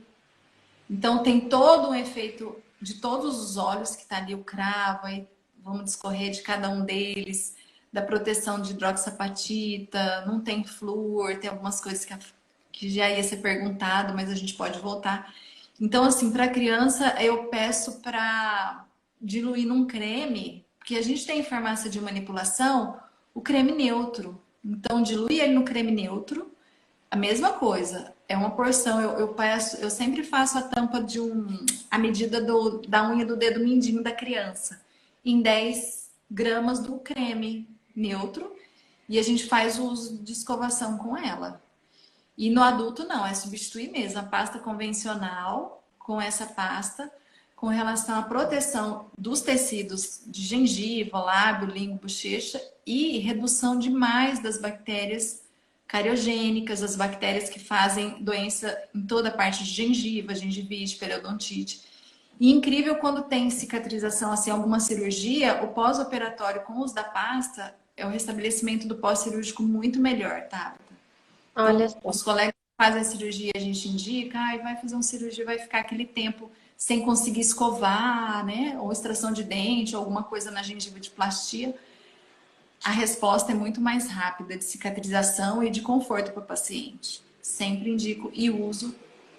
B: Então tem todo um efeito de todos os olhos que está ali o cravo, aí vamos discorrer de cada um deles, da proteção de hidroxapatita, não tem flúor, tem algumas coisas que já ia ser perguntado, mas a gente pode voltar. Então, assim, para criança, eu peço para diluir num creme, porque a gente tem em farmácia de manipulação o creme neutro. Então, dilui ele no creme neutro, a mesma coisa. É uma porção, eu peço, eu sempre faço a tampa a medida da unha do dedo mindinho da criança, em 10 gramas do creme neutro, e a gente faz o uso de escovação com ela. E no adulto não, é substituir mesmo a pasta convencional com essa pasta com relação à proteção dos tecidos de gengiva, lábio, língua, bochecha e redução demais das bactérias cariogênicas, as bactérias que fazem doença em toda a parte de gengiva, gengivite, periodontite. E incrível quando tem cicatrização, assim, alguma cirurgia, o pós-operatório com o uso da pasta é o restabelecimento do pós-cirúrgico muito melhor, tá?
A: Olha
B: Então,
A: só.
B: os colegas que fazem a cirurgia, a gente indica, vai fazer uma cirurgia, vai ficar aquele tempo sem conseguir escovar, né? Ou extração de dente, ou alguma coisa na gengiva de plastia. A resposta é muito mais rápida de cicatrização e de conforto para o paciente. Sempre indico e uso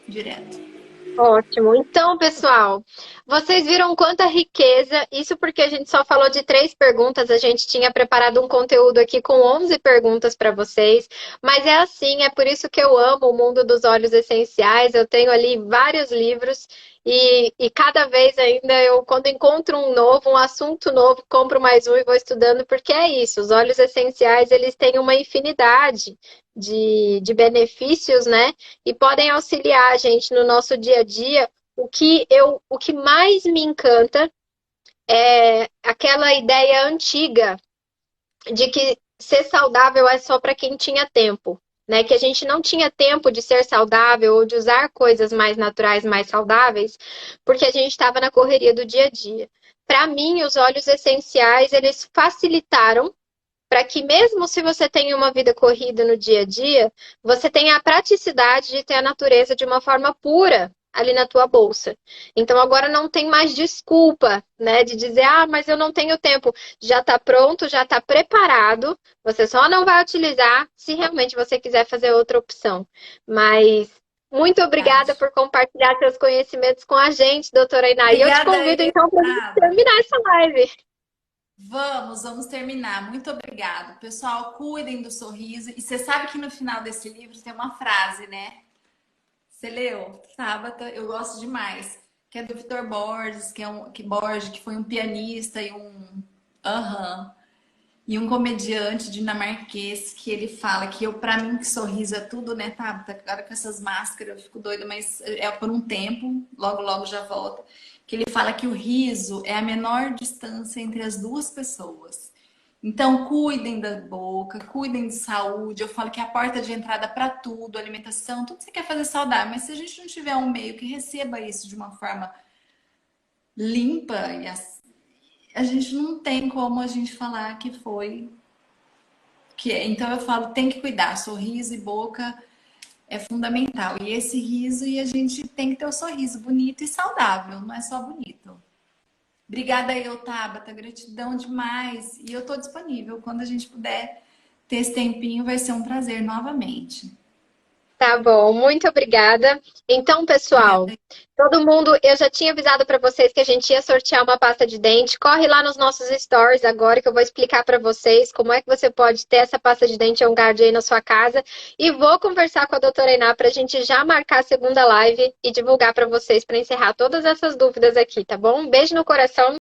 B: direto.
A: Ótimo. Então, pessoal, vocês viram quanta riqueza, isso porque a gente só falou de 3 perguntas, a gente tinha preparado um conteúdo aqui com 11 perguntas para vocês, mas é assim, é por isso que eu amo o mundo dos óleos essenciais, eu tenho ali vários livros e cada vez ainda eu, quando encontro um novo, um assunto novo, compro mais um e vou estudando, porque é isso, os óleos essenciais, eles têm uma infinidade de benefícios, né? E podem auxiliar a gente no nosso dia a dia. O que mais me encanta é aquela ideia antiga de que ser saudável é só para quem tinha tempo, né? Que a gente não tinha tempo de ser saudável ou de usar coisas mais naturais, mais saudáveis, porque a gente estava na correria do dia a dia. Para mim, os óleos essenciais, eles facilitaram para que mesmo se você tem uma vida corrida no dia a dia, você tenha a praticidade de ter a natureza de uma forma pura ali na tua bolsa. Então agora não tem mais desculpa, né, de dizer, ah, mas eu não tenho tempo. Já está pronto, já está preparado, você só não vai utilizar se realmente você quiser fazer outra opção. Mas muito obrigada por compartilhar seus conhecimentos com a gente, doutora Iná. E eu te
B: Obrigada,
A: convido então para
B: Eva.
A: terminar essa live.
B: Vamos terminar. Muito obrigado. Pessoal, cuidem do sorriso. E você sabe que no final desse livro tem uma frase, né? Você leu? Tabata, eu gosto demais. Que é do Vitor Borges, Borges, que foi um pianista e e um comediante dinamarquês, que ele fala que para mim, que sorriso é tudo, né, Tabata? Agora com essas máscaras eu fico doida, mas é por um tempo, logo, logo já volta. Que ele fala que o riso é a menor distância entre as duas pessoas. Então, cuidem da boca, cuidem de saúde. Eu falo que é a porta de entrada para tudo, alimentação, tudo que você quer fazer saudável. Mas se a gente não tiver um meio que receba isso de uma forma limpa, a gente não tem como a gente falar que foi. Então, eu falo, tem que cuidar. Sorriso e boca é fundamental. E esse riso, e a gente tem que ter o sorriso bonito e saudável, não é só bonito. Obrigada eu, Tabata, gratidão demais. E eu tô disponível. Quando a gente puder ter esse tempinho, vai ser um prazer novamente.
A: Tá bom, muito obrigada. Então, pessoal,
B: Obrigada.
A: todo mundo, eu já tinha avisado para vocês que a gente ia sortear uma pasta de dente. Corre lá nos nossos stories agora que eu vou explicar para vocês como é que você pode ter essa pasta de dente On Guard aí na sua casa. E vou conversar com a doutora Iná para a gente já marcar a segunda live e divulgar para vocês para encerrar todas essas dúvidas aqui, tá bom? Um beijo no coração.